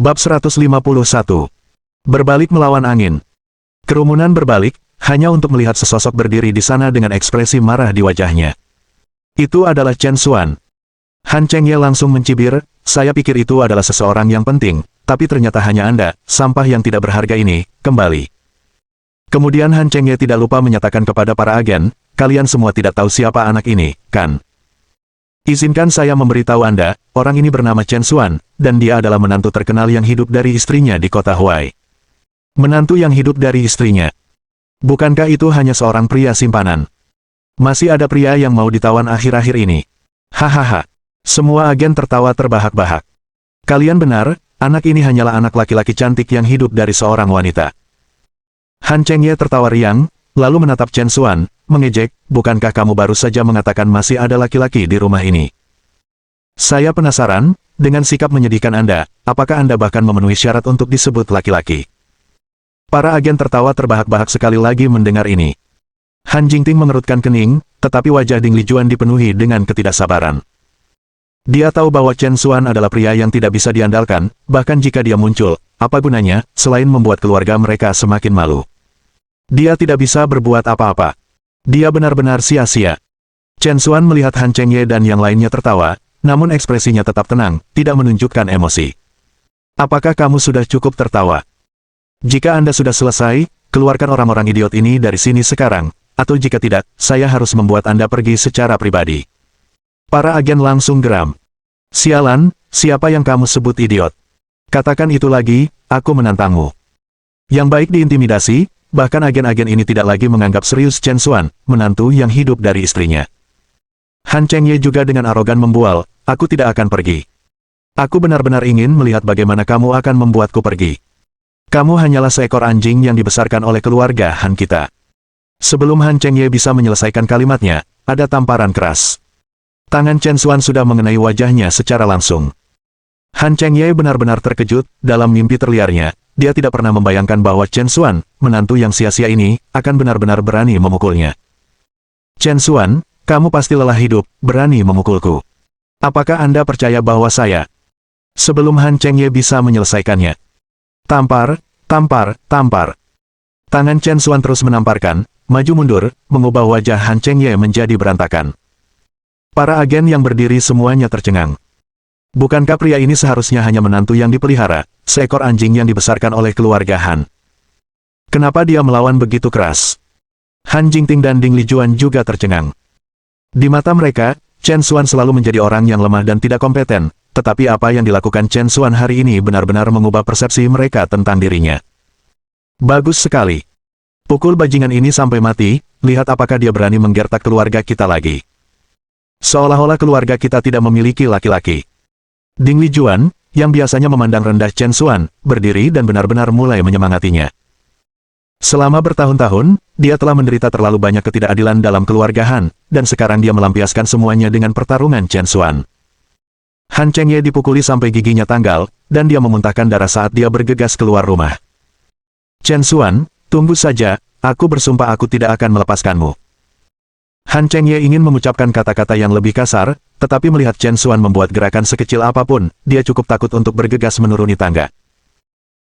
Bab 151. Berbalik melawan angin. Kerumunan berbalik, hanya untuk melihat sesosok berdiri di sana dengan ekspresi marah di wajahnya. Itu adalah Chen Xuan. Han Chengye langsung mencibir, saya pikir itu adalah seseorang yang penting, tapi ternyata hanya Anda, sampah yang tidak berharga ini, kembali. Kemudian Han Chengye tidak lupa menyatakan kepada para agen, kalian semua tidak tahu siapa anak ini, kan? Izinkan saya memberitahu Anda, orang ini bernama Chen Xuan, dan dia adalah menantu terkenal yang hidup dari istrinya di kota Huai. Menantu yang hidup dari istrinya. Bukankah itu hanya seorang pria simpanan? Masih ada pria yang mau ditawan akhir-akhir ini. Hahaha. Semua agen tertawa terbahak-bahak. Kalian benar, anak ini hanyalah anak laki-laki cantik yang hidup dari seorang wanita. Han Chengye tertawa riang, lalu menatap Chen Xuan, mengejek, bukankah kamu baru saja mengatakan masih ada laki-laki di rumah ini? Saya penasaran, dengan sikap menyedihkan Anda, apakah Anda bahkan memenuhi syarat untuk disebut laki-laki? Para agen tertawa terbahak-bahak sekali lagi mendengar ini. Han Jingting mengerutkan kening, tetapi wajah Ding Lijuan dipenuhi dengan ketidaksabaran. Dia tahu bahwa Chen Xuan adalah pria yang tidak bisa diandalkan, bahkan jika dia muncul, apa gunanya, selain membuat keluarga mereka semakin malu. Dia tidak bisa berbuat apa-apa. Dia benar-benar sia-sia. Chen Xuan melihat Han Chengye dan yang lainnya tertawa, namun ekspresinya tetap tenang, tidak menunjukkan emosi. Apakah kamu sudah cukup tertawa? Jika Anda sudah selesai, keluarkan orang-orang idiot ini dari sini sekarang, atau jika tidak, saya harus membuat Anda pergi secara pribadi. Para agen langsung geram. Sialan, siapa yang kamu sebut idiot? Katakan itu lagi, aku menantangmu. Yang baik diintimidasi, bahkan agen-agen ini tidak lagi menganggap serius Chen Xuan, menantu yang hidup dari istrinya. Han Chengye juga dengan arogan membual, aku tidak akan pergi. Aku benar-benar ingin melihat bagaimana kamu akan membuatku pergi. Kamu hanyalah seekor anjing yang dibesarkan oleh keluarga Han kita. Sebelum Han Chengye bisa menyelesaikan kalimatnya, ada tamparan keras. Tangan Chen Xuan sudah mengenai wajahnya secara langsung. Han Chengye benar-benar terkejut, dalam mimpi terliarnya, dia tidak pernah membayangkan bahwa Chen Xuan, menantu yang sia-sia ini, akan benar-benar berani memukulnya. Chen Xuan, kamu pasti lelah hidup, berani memukulku. Apakah Anda percaya bahwa saya? Sebelum Han Chengye bisa menyelesaikannya. Tampar, tampar, tampar. Tangan Chen Xuan terus menamparkan, maju mundur, mengubah wajah Han Chengye menjadi berantakan. Para agen yang berdiri semuanya tercengang. Bukankah pria ini seharusnya hanya menantu yang dipelihara, seekor anjing yang dibesarkan oleh keluarga Han? Kenapa dia melawan begitu keras? Han Jingting dan Ding Lijuan juga tercengang. Di mata mereka, Chen Xuan selalu menjadi orang yang lemah dan tidak kompeten, tetapi apa yang dilakukan Chen Xuan hari ini benar-benar mengubah persepsi mereka tentang dirinya. Bagus sekali. Pukul bajingan ini sampai mati, lihat apakah dia berani menggertak keluarga kita lagi. Seolah-olah keluarga kita tidak memiliki laki-laki. Ding Lijuan, yang biasanya memandang rendah Chen Xuan, berdiri dan benar-benar mulai menyemangatinya. Selama bertahun-tahun, dia telah menderita terlalu banyak ketidakadilan dalam keluarga Han, dan sekarang dia melampiaskan semuanya dengan pertarungan Chen Xuan. Han Chengye dipukuli sampai giginya tanggal, dan dia memuntahkan darah saat dia bergegas keluar rumah. Chen Xuan, tunggu saja, aku bersumpah aku tidak akan melepaskanmu. Han Chengye ingin mengucapkan kata-kata yang lebih kasar, tetapi melihat Chen Xuan membuat gerakan sekecil apapun, dia cukup takut untuk bergegas menuruni tangga.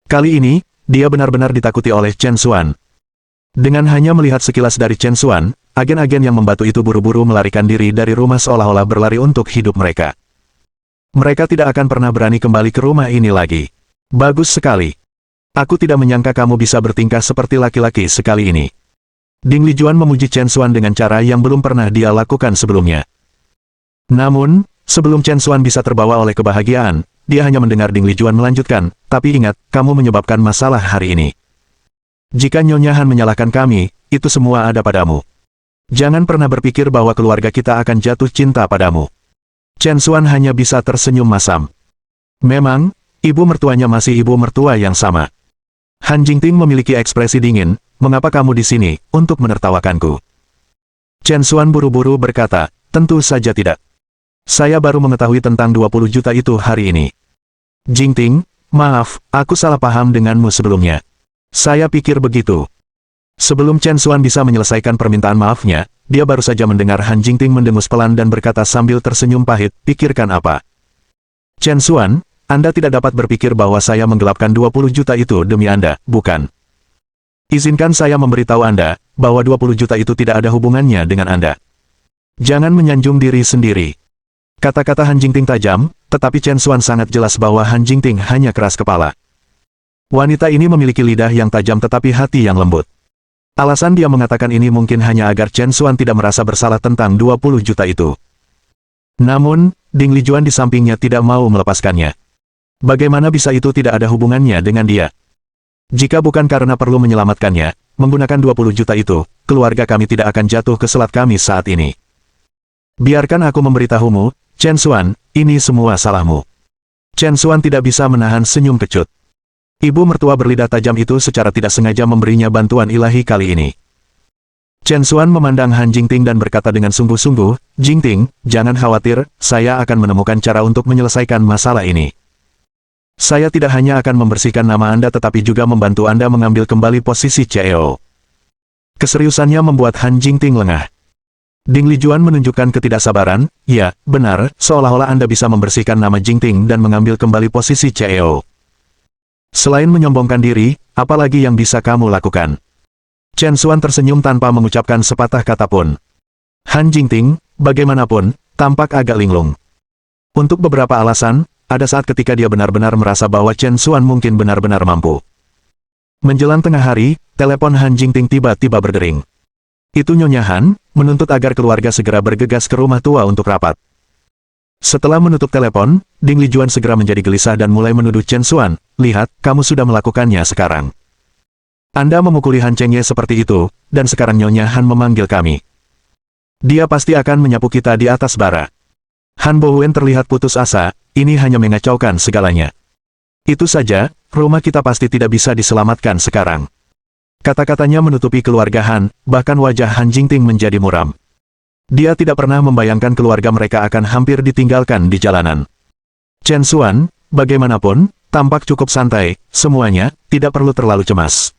Kali ini, dia benar-benar ditakuti oleh Chen Xuan. Dengan hanya melihat sekilas dari Chen Xuan, agen-agen yang membantu itu buru-buru melarikan diri dari rumah seolah-olah berlari untuk hidup mereka. Mereka tidak akan pernah berani kembali ke rumah ini lagi. Bagus sekali. Aku tidak menyangka kamu bisa bertingkah seperti laki-laki sekali ini. Ding Lijuan memuji Chen Xuan dengan cara yang belum pernah dia lakukan sebelumnya. Namun, sebelum Chen Xuan bisa terbawa oleh kebahagiaan, dia hanya mendengar Ding Lijuan melanjutkan, tapi ingat, kamu menyebabkan masalah hari ini. Jika Nyonya Han menyalahkan kami, itu semua ada padamu. Jangan pernah berpikir bahwa keluarga kita akan jatuh cinta padamu. Chen Xuan hanya bisa tersenyum masam. Memang, ibu mertuanya masih ibu mertua yang sama. Han Jingting memiliki ekspresi dingin, mengapa kamu di sini, untuk menertawakanku? Chen Xuan buru-buru berkata, tentu saja tidak. Saya baru mengetahui tentang 20 juta itu hari ini. Jingting, maaf, aku salah paham denganmu sebelumnya. Saya pikir begitu. Sebelum Chen Xuan bisa menyelesaikan permintaan maafnya, dia baru saja mendengar Han Jingting mendengus pelan dan berkata sambil tersenyum pahit, pikirkan apa? Chen Xuan, Anda tidak dapat berpikir bahwa saya menggelapkan 20 juta itu demi Anda, bukan? Izinkan saya memberitahu Anda, bahwa 20 juta itu tidak ada hubungannya dengan Anda. Jangan menyanjung diri sendiri. Kata-kata Han Jingting tajam, tetapi Chen Xuan sangat jelas bahwa Han Jingting hanya keras kepala. Wanita ini memiliki lidah yang tajam tetapi hati yang lembut. Alasan dia mengatakan ini mungkin hanya agar Chen Xuan tidak merasa bersalah tentang 20 juta itu. Namun, Ding Lijuan di sampingnya tidak mau melepaskannya. Bagaimana bisa itu tidak ada hubungannya dengan dia? Jika bukan karena perlu menyelamatkannya, menggunakan 20 juta itu, keluarga kami tidak akan jatuh ke selat kami saat ini. Biarkan aku memberitahumu, Chen Xuan, ini semua salahmu. Chen Xuan tidak bisa menahan senyum kecut. Ibu mertua berlidah tajam itu secara tidak sengaja memberinya bantuan ilahi kali ini. Chen Xuan memandang Han Jingting dan berkata dengan sungguh-sungguh, Jingting, jangan khawatir, saya akan menemukan cara untuk menyelesaikan masalah ini. Saya tidak hanya akan membersihkan nama Anda tetapi juga membantu Anda mengambil kembali posisi CEO. Keseriusannya membuat Han Jingting lengah. Ding Lijuan menunjukkan ketidaksabaran, ya, benar, seolah-olah Anda bisa membersihkan nama Jingting dan mengambil kembali posisi CEO. Selain menyombongkan diri, apalagi yang bisa kamu lakukan? Chen Xuan tersenyum tanpa mengucapkan sepatah kata pun. Han Jingting, bagaimanapun, tampak agak linglung. Untuk beberapa alasan, ada saat ketika dia benar-benar merasa bahwa Chen Xuan mungkin benar-benar mampu. Menjelang tengah hari, telepon Han Jingting tiba-tiba berdering. Itu Nyonya Han, menuntut agar keluarga segera bergegas ke rumah tua untuk rapat. Setelah menutup telepon, Ding Lijuan segera menjadi gelisah dan mulai menuduh Chen Xuan, lihat, kamu sudah melakukannya sekarang. Anda memukuli Han Chengye seperti itu, dan sekarang Nyonya Han memanggil kami. Dia pasti akan menyapu kita di atas bara. Han Bowen terlihat putus asa, ini hanya mengacaukan segalanya. Itu saja, rumah kita pasti tidak bisa diselamatkan sekarang. Kata-katanya menutupi keluarga Han, bahkan wajah Han Jingting menjadi muram. Dia tidak pernah membayangkan keluarga mereka akan hampir ditinggalkan di jalanan. Chen Xuan, bagaimanapun, tampak cukup santai, semuanya, tidak perlu terlalu cemas.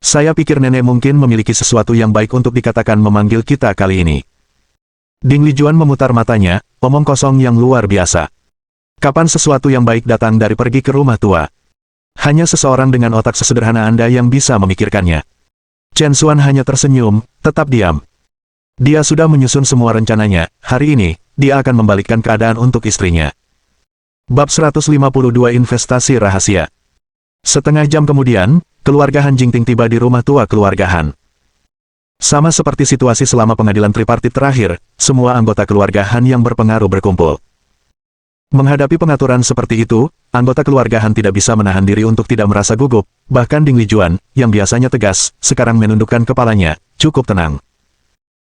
Saya pikir nenek mungkin memiliki sesuatu yang baik untuk dikatakan memanggil kita kali ini. Ding Lijuan memutar matanya, omong kosong yang luar biasa. Kapan sesuatu yang baik datang dari pergi ke rumah tua? Hanya seseorang dengan otak sesederhana Anda yang bisa memikirkannya. Chen Xuan hanya tersenyum, tetap diam. Dia sudah menyusun semua rencananya, hari ini, dia akan membalikkan keadaan untuk istrinya. Bab 152 Investasi Rahasia. Setengah jam kemudian, keluarga Han Jingting tiba di rumah tua keluarga Han. Sama seperti situasi selama pengadilan tripartit terakhir, semua anggota keluarga Han yang berpengaruh berkumpul. Menghadapi pengaturan seperti itu, anggota keluarga Han tidak bisa menahan diri untuk tidak merasa gugup, bahkan Ding Lijuan, yang biasanya tegas, sekarang menundukkan kepalanya, cukup tenang.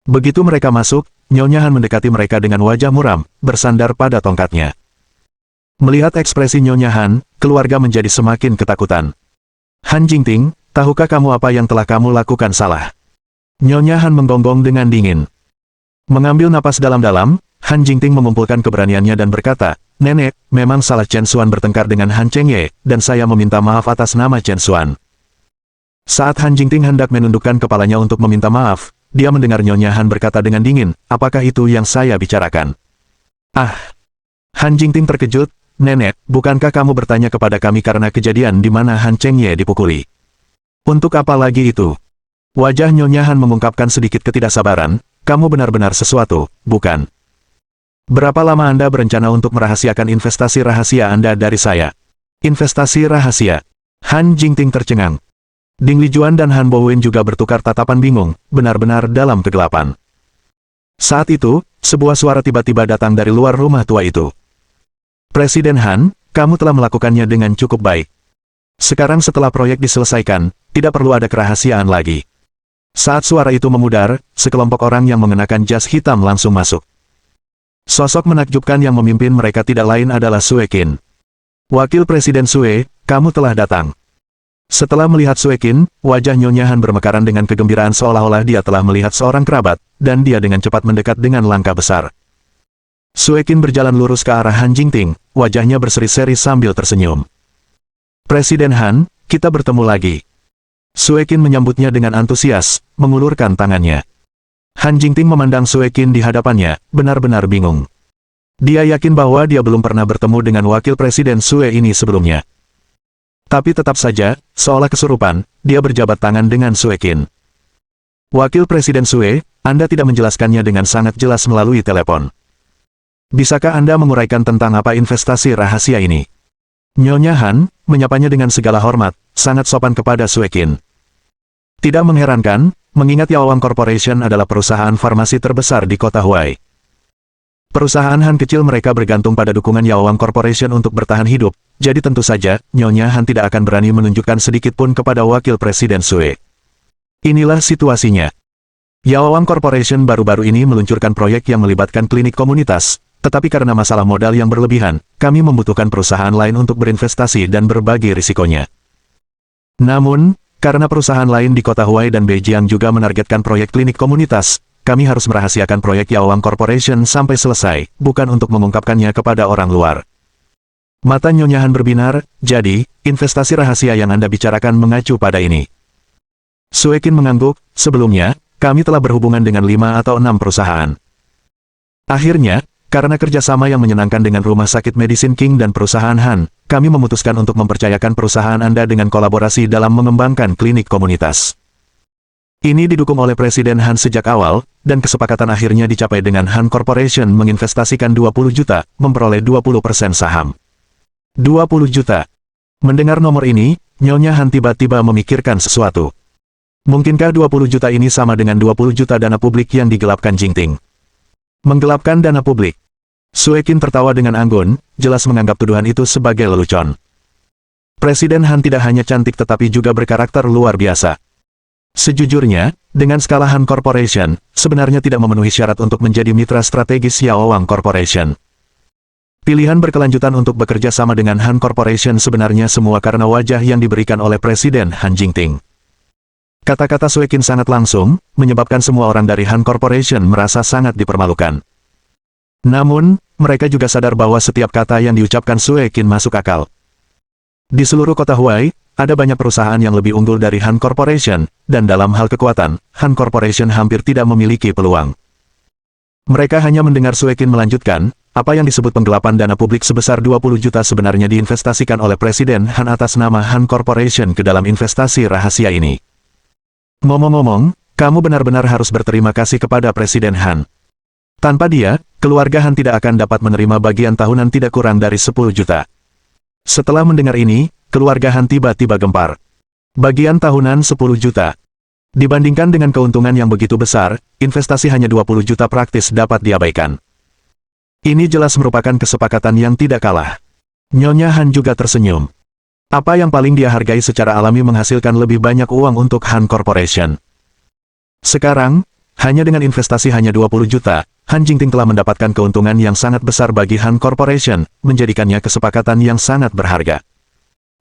Begitu mereka masuk, Nyonya Han mendekati mereka dengan wajah muram, bersandar pada tongkatnya. Melihat ekspresi Nyonya Han, keluarga menjadi semakin ketakutan. Han Jingting, tahukah kamu apa yang telah kamu lakukan salah? Nyonya Han menggonggong dengan dingin. Mengambil napas dalam-dalam, Han Jingting mengumpulkan keberaniannya dan berkata, Nenek, memang salah Chen Xuan bertengkar dengan Han Chengye, dan saya meminta maaf atas nama Chen Xuan. Saat Han Jingting hendak menundukkan kepalanya untuk meminta maaf, dia mendengar Nyonya Han berkata dengan dingin, apakah itu yang saya bicarakan? Ah! Han Jingting terkejut, Nenek, bukankah kamu bertanya kepada kami karena kejadian di mana Han Chengye dipukuli? Untuk apa lagi itu? Wajah Nyonya Han mengungkapkan sedikit ketidaksabaran, kamu benar-benar sesuatu, bukan? Berapa lama Anda berencana untuk merahasiakan investasi rahasia Anda dari saya? Investasi rahasia? Han Jingting tercengang. Ding Lijuan dan Han Bowen juga bertukar tatapan bingung, benar-benar dalam kegelapan. Saat itu, sebuah suara tiba-tiba datang dari luar rumah tua itu. Presiden Han, kamu telah melakukannya dengan cukup baik. Sekarang setelah proyek diselesaikan, tidak perlu ada kerahasiaan lagi. Saat suara itu memudar, sekelompok orang yang mengenakan jas hitam langsung masuk. Sosok menakjubkan yang memimpin mereka tidak lain adalah Sue Qin. Wakil Presiden Sue, kamu telah datang. Setelah melihat Sue Qin, wajah Nyonya Han bermekaran dengan kegembiraan seolah-olah dia telah melihat seorang kerabat, dan dia dengan cepat mendekat dengan langkah besar. Sue Qin berjalan lurus ke arah Han Jingting, wajahnya berseri-seri sambil tersenyum. Presiden Han, kita bertemu lagi. Sue Qin menyambutnya dengan antusias, mengulurkan tangannya. Han Jingting memandang Sue Qin di hadapannya, benar-benar bingung. Dia yakin bahwa dia belum pernah bertemu dengan wakil presiden Sue ini sebelumnya. Tapi tetap saja, seolah kesurupan, dia berjabat tangan dengan Sue Qin. Wakil Presiden Sue, Anda tidak menjelaskannya dengan sangat jelas melalui telepon. Bisakah Anda menguraikan tentang apa investasi rahasia ini? Nyonya Han, menyapanya dengan segala hormat, sangat sopan kepada Sue Qin. Tidak mengherankan, mengingat Yao Wang Corporation adalah perusahaan farmasi terbesar di kota Huai. Perusahaan Han kecil mereka bergantung pada dukungan Yao Wang Corporation untuk bertahan hidup, jadi tentu saja, Nyonya Han tidak akan berani menunjukkan sedikit pun kepada wakil Presiden Sue. Inilah situasinya. Yao Wang Corporation baru-baru ini meluncurkan proyek yang melibatkan klinik komunitas, tetapi karena masalah modal yang berlebihan, kami membutuhkan perusahaan lain untuk berinvestasi dan berbagi risikonya. Namun, karena perusahaan lain di kota Huai dan Beijing juga menargetkan proyek klinik komunitas, kami harus merahasiakan proyek Yao Wang Corporation sampai selesai, bukan untuk mengungkapkannya kepada orang luar. Mata Nyonya Han berbinar, jadi, investasi rahasia yang Anda bicarakan mengacu pada ini. Sue Qin mengangguk, sebelumnya, kami telah berhubungan dengan 5 atau 6 perusahaan. Akhirnya, karena kerjasama yang menyenangkan dengan Rumah Sakit Medicine King dan perusahaan Han, kami memutuskan untuk mempercayakan perusahaan Anda dengan kolaborasi dalam mengembangkan klinik komunitas. Ini didukung oleh Presiden Han sejak awal, dan kesepakatan akhirnya dicapai dengan Han Corporation menginvestasikan 20 juta, memperoleh 20% saham. 20 juta. Mendengar nomor ini, Nyonya Han tiba-tiba memikirkan sesuatu. Mungkinkah 20 juta ini sama dengan 20 juta dana publik yang digelapkan Jingting? Menggelapkan dana publik. Sue Qin tertawa dengan anggun, jelas menganggap tuduhan itu sebagai lelucon. Presiden Han tidak hanya cantik tetapi juga berkarakter luar biasa. Sejujurnya, dengan skala Han Corporation, sebenarnya tidak memenuhi syarat untuk menjadi mitra strategis Yao Wang Corporation. Pilihan berkelanjutan untuk bekerja sama dengan Han Corporation sebenarnya semua karena wajah yang diberikan oleh Presiden Han Jingting. Kata-kata Sue Qin sangat langsung, menyebabkan semua orang dari Han Corporation merasa sangat dipermalukan. Namun, mereka juga sadar bahwa setiap kata yang diucapkan Sue Qin masuk akal. Di seluruh kota Huai, ada banyak perusahaan yang lebih unggul dari Han Corporation, dan dalam hal kekuatan, Han Corporation hampir tidak memiliki peluang. Mereka hanya mendengar Sue Qin melanjutkan, apa yang disebut penggelapan dana publik sebesar 20 juta sebenarnya diinvestasikan oleh Presiden Han atas nama Han Corporation ke dalam investasi rahasia ini. Ngomong-ngomong, kamu benar-benar harus berterima kasih kepada Presiden Han. Tanpa dia, keluarga Han tidak akan dapat menerima bagian tahunan tidak kurang dari 10 juta. Setelah mendengar ini, keluarga Han tiba-tiba gempar. Bagian tahunan 10 juta. Dibandingkan dengan keuntungan yang begitu besar, investasi hanya 20 juta praktis dapat diabaikan. Ini jelas merupakan kesepakatan yang tidak kalah. Nyonya Han juga tersenyum. Apa yang paling dia hargai secara alami menghasilkan lebih banyak uang untuk Han Corporation. Sekarang, hanya dengan investasi hanya 20 juta, Han Jingting telah mendapatkan keuntungan yang sangat besar bagi Han Corporation, menjadikannya kesepakatan yang sangat berharga.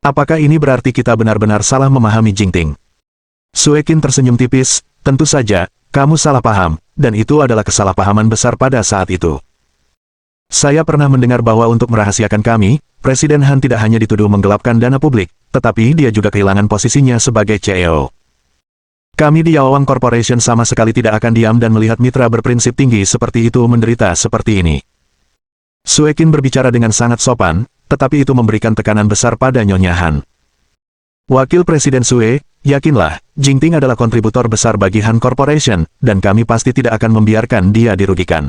Apakah ini berarti kita benar-benar salah memahami Jingting? Sue Qin tersenyum tipis, tentu saja, kamu salah paham, dan itu adalah kesalahpahaman besar pada saat itu. Saya pernah mendengar bahwa untuk merahasiakan kami, Presiden Han tidak hanya dituduh menggelapkan dana publik, tetapi dia juga kehilangan posisinya sebagai CEO. Kami di Yao Wang Corporation sama sekali tidak akan diam dan melihat mitra berprinsip tinggi seperti itu menderita seperti ini. Sue Qin berbicara dengan sangat sopan, tetapi itu memberikan tekanan besar pada Nyonya Han. Wakil Presiden Sue, yakinlah, Jingting adalah kontributor besar bagi Han Corporation, dan kami pasti tidak akan membiarkan dia dirugikan.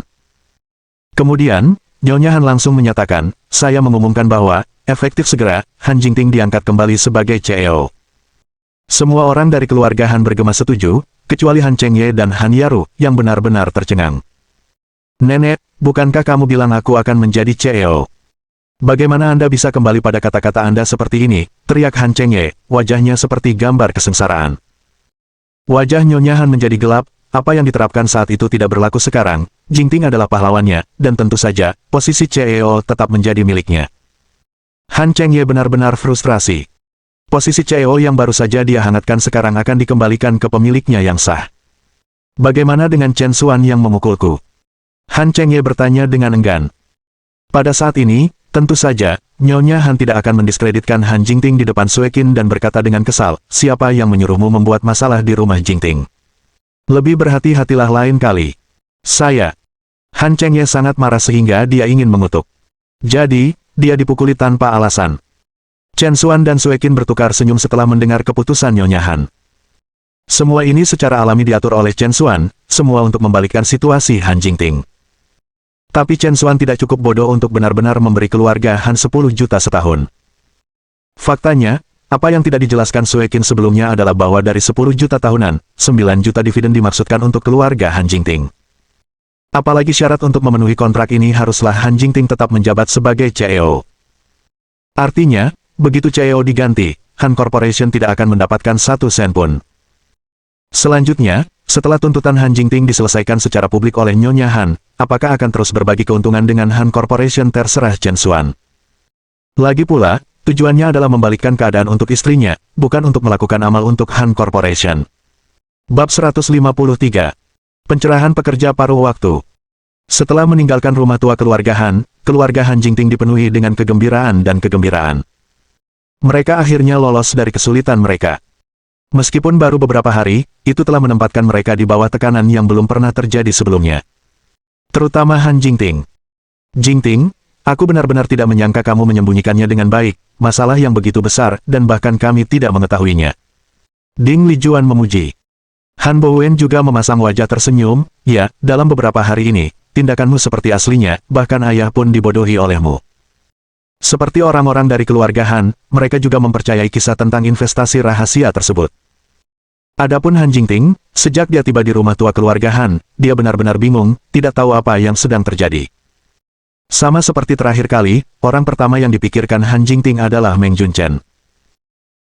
Kemudian, Nyonya Han langsung menyatakan, saya mengumumkan bahwa, efektif segera, Han Jingting diangkat kembali sebagai CEO. Semua orang dari keluarga Han bergema setuju, kecuali Han Chengye dan Han Yaru, yang benar-benar tercengang. Nenek, bukankah kamu bilang aku akan menjadi CEO? Bagaimana Anda bisa kembali pada kata-kata Anda seperti ini? Teriak Han Chengye, wajahnya seperti gambar kesengsaraan. Wajah Nyonya Han menjadi gelap, apa yang diterapkan saat itu tidak berlaku sekarang, Jingting adalah pahlawannya, dan tentu saja, posisi CEO tetap menjadi miliknya. Han Chengye benar-benar frustrasi. Posisi CEO yang baru saja dia hangatkan sekarang akan dikembalikan ke pemiliknya yang sah. Bagaimana dengan Chen Xuan yang memukulku? Han Chengye bertanya dengan enggan. Pada saat ini, tentu saja, Nyonya Han tidak akan mendiskreditkan Han Jingting di depan Sue Qin dan berkata dengan kesal, siapa yang menyuruhmu membuat masalah di rumah Jingting? Lebih berhati-hatilah lain kali. Saya. Han Chengye sangat marah sehingga dia ingin mengutuk. Jadi, dia dipukuli tanpa alasan. Chen Xuan dan Sue Qin bertukar senyum setelah mendengar keputusan Nyonya Han. Semua ini secara alami diatur oleh Chen Xuan, semua untuk membalikkan situasi Han Jingting. Tapi Chen Xuan tidak cukup bodoh untuk benar-benar memberi keluarga Han 10 juta setahun. Faktanya, apa yang tidak dijelaskan Sue Qin sebelumnya adalah bahwa dari 10 juta tahunan, 9 juta dividen dimaksudkan untuk keluarga Han Jingting. Apalagi syarat untuk memenuhi kontrak ini haruslah Han Jingting tetap menjabat sebagai CEO. Artinya, begitu CEO diganti, Han Corporation tidak akan mendapatkan 1 sen pun. Selanjutnya, setelah tuntutan Han Jingting diselesaikan secara publik oleh Nyonya Han, apakah akan terus berbagi keuntungan dengan Han Corporation terserah Chen Xuan. Lagi pula, tujuannya adalah membalikkan keadaan untuk istrinya, bukan untuk melakukan amal untuk Han Corporation. Bab 153. Pencerahan pekerja paruh waktu. Setelah meninggalkan rumah tua keluarga Han Jingting dipenuhi dengan kegembiraan dan kegembiraan. Mereka akhirnya lolos dari kesulitan mereka. Meskipun baru beberapa hari, itu telah menempatkan mereka di bawah tekanan yang belum pernah terjadi sebelumnya. Terutama Han Jingting. Jingting, aku benar-benar tidak menyangka kamu menyembunyikannya dengan baik, masalah yang begitu besar, dan bahkan kami tidak mengetahuinya. Ding Lijuan memuji. Han Bowen juga memasang wajah tersenyum, ya, dalam beberapa hari ini, tindakanmu seperti aslinya, bahkan ayah pun dibodohi olehmu. Seperti orang-orang dari keluarga Han, mereka juga mempercayai kisah tentang investasi rahasia tersebut. Adapun Han Jingting, sejak dia tiba di rumah tua keluarga Han, dia benar-benar bingung, tidak tahu apa yang sedang terjadi. Sama seperti terakhir kali, orang pertama yang dipikirkan Han Jingting adalah Meng Junchen.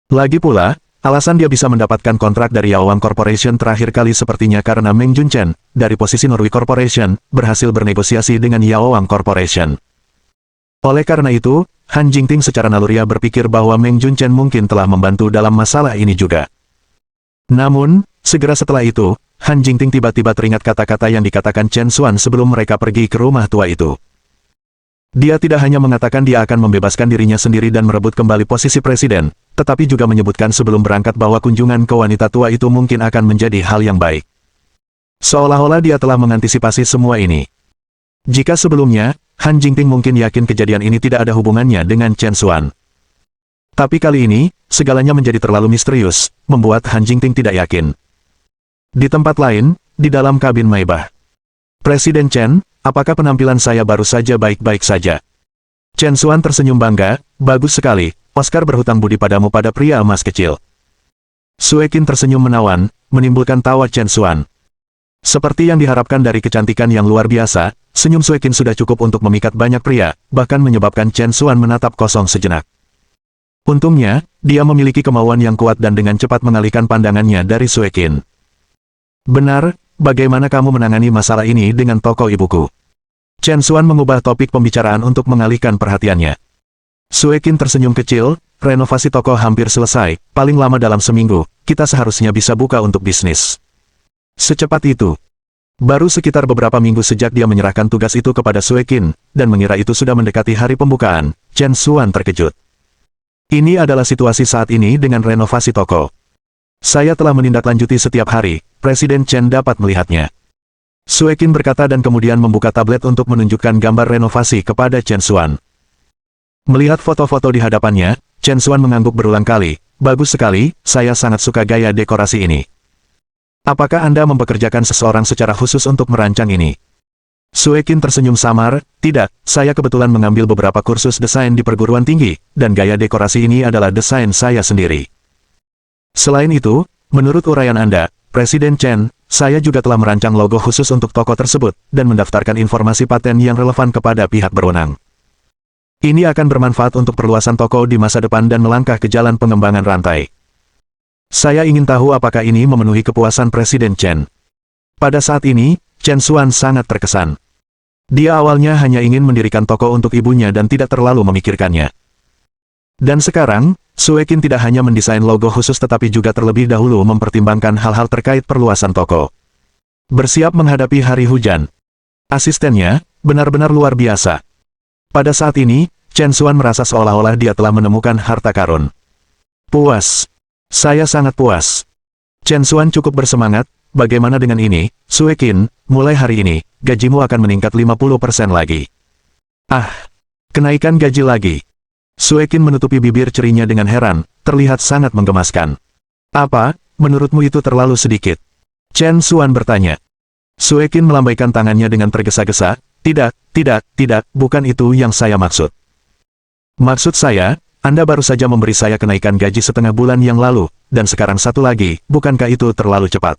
Lagi pula, alasan dia bisa mendapatkan kontrak dari Yaoang Corporation terakhir kali sepertinya karena Meng Junchen, dari posisi Norway Corporation, berhasil bernegosiasi dengan Yaoang Corporation. Oleh karena itu, Han Jingting secara naluriah berpikir bahwa Meng Junchen mungkin telah membantu dalam masalah ini juga. Namun, segera setelah itu, Han Jingting tiba-tiba teringat kata-kata yang dikatakan Chen Xuan sebelum mereka pergi ke rumah tua itu. Dia tidak hanya mengatakan dia akan membebaskan dirinya sendiri dan merebut kembali posisi presiden, tetapi juga menyebutkan sebelum berangkat bahwa kunjungan ke wanita tua itu mungkin akan menjadi hal yang baik. Seolah-olah dia telah mengantisipasi semua ini. Jika sebelumnya, Han Jingting mungkin yakin kejadian ini tidak ada hubungannya dengan Chen Xuan. Tapi kali ini, segalanya menjadi terlalu misterius, membuat Han Jingting tidak yakin. Di tempat lain, di dalam kabin Maybach. Presiden Chen, apakah penampilan saya baru saja baik-baik saja? Chen Xuan tersenyum bangga, bagus sekali, Oscar berhutang budi padamu pada pria emas kecil. Sue Qin tersenyum menawan, menimbulkan tawa Chen Xuan. Seperti yang diharapkan dari kecantikan yang luar biasa, senyum Sue Qin sudah cukup untuk memikat banyak pria, bahkan menyebabkan Chen Xuan menatap kosong sejenak. Untungnya, dia memiliki kemauan yang kuat dan dengan cepat mengalihkan pandangannya dari Sue Qin. Benar, bagaimana kamu menangani masalah ini dengan toko ibuku? Chen Xuan mengubah topik pembicaraan untuk mengalihkan perhatiannya. Sue Qin tersenyum kecil, renovasi toko hampir selesai, paling lama dalam seminggu, kita seharusnya bisa buka untuk bisnis. Secepat itu. Baru sekitar beberapa minggu sejak dia menyerahkan tugas itu kepada Sue Qin, dan mengira itu sudah mendekati hari pembukaan, Chen Xuan terkejut. Ini adalah situasi saat ini dengan renovasi toko. Saya telah menindaklanjuti setiap hari, Presiden Chen dapat melihatnya. Sue Qin berkata dan kemudian membuka tablet untuk menunjukkan gambar renovasi kepada Chen Xuan. Melihat foto-foto di hadapannya, Chen Xuan mengangguk berulang kali, bagus sekali, saya sangat suka gaya dekorasi ini. Apakah Anda mempekerjakan seseorang secara khusus untuk merancang ini? Sue Qin tersenyum samar, tidak, saya kebetulan mengambil beberapa kursus desain di perguruan tinggi, dan gaya dekorasi ini adalah desain saya sendiri. Selain itu, menurut uraian Anda, Presiden Chen, saya juga telah merancang logo khusus untuk toko tersebut, dan mendaftarkan informasi paten yang relevan kepada pihak berwenang. Ini akan bermanfaat untuk perluasan toko di masa depan dan melangkah ke jalan pengembangan rantai. Saya ingin tahu apakah ini memenuhi kepuasan Presiden Chen. Pada saat ini, Chen Xuan sangat terkesan. Dia awalnya hanya ingin mendirikan toko untuk ibunya dan tidak terlalu memikirkannya. Dan sekarang, Sue Qin tidak hanya mendesain logo khusus tetapi juga terlebih dahulu mempertimbangkan hal-hal terkait perluasan toko. Bersiap menghadapi hari hujan. Asistennya, benar-benar luar biasa. Pada saat ini, Chen Xuan merasa seolah-olah dia telah menemukan harta karun. Puas. Saya sangat puas. Chen Xuan cukup bersemangat, bagaimana dengan ini, Sue Qin, mulai hari ini, gajimu akan meningkat 50% lagi. Ah, kenaikan gaji lagi. Suekin menutupi bibir cerinya dengan heran, terlihat sangat menggemaskan. Apa, menurutmu itu terlalu sedikit? Chen Xuan bertanya. Suekin melambaikan tangannya dengan tergesa-gesa, tidak, bukan itu yang saya maksud. Maksud saya, Anda baru saja memberi saya kenaikan gaji setengah bulan yang lalu, dan sekarang satu lagi, bukankah itu terlalu cepat?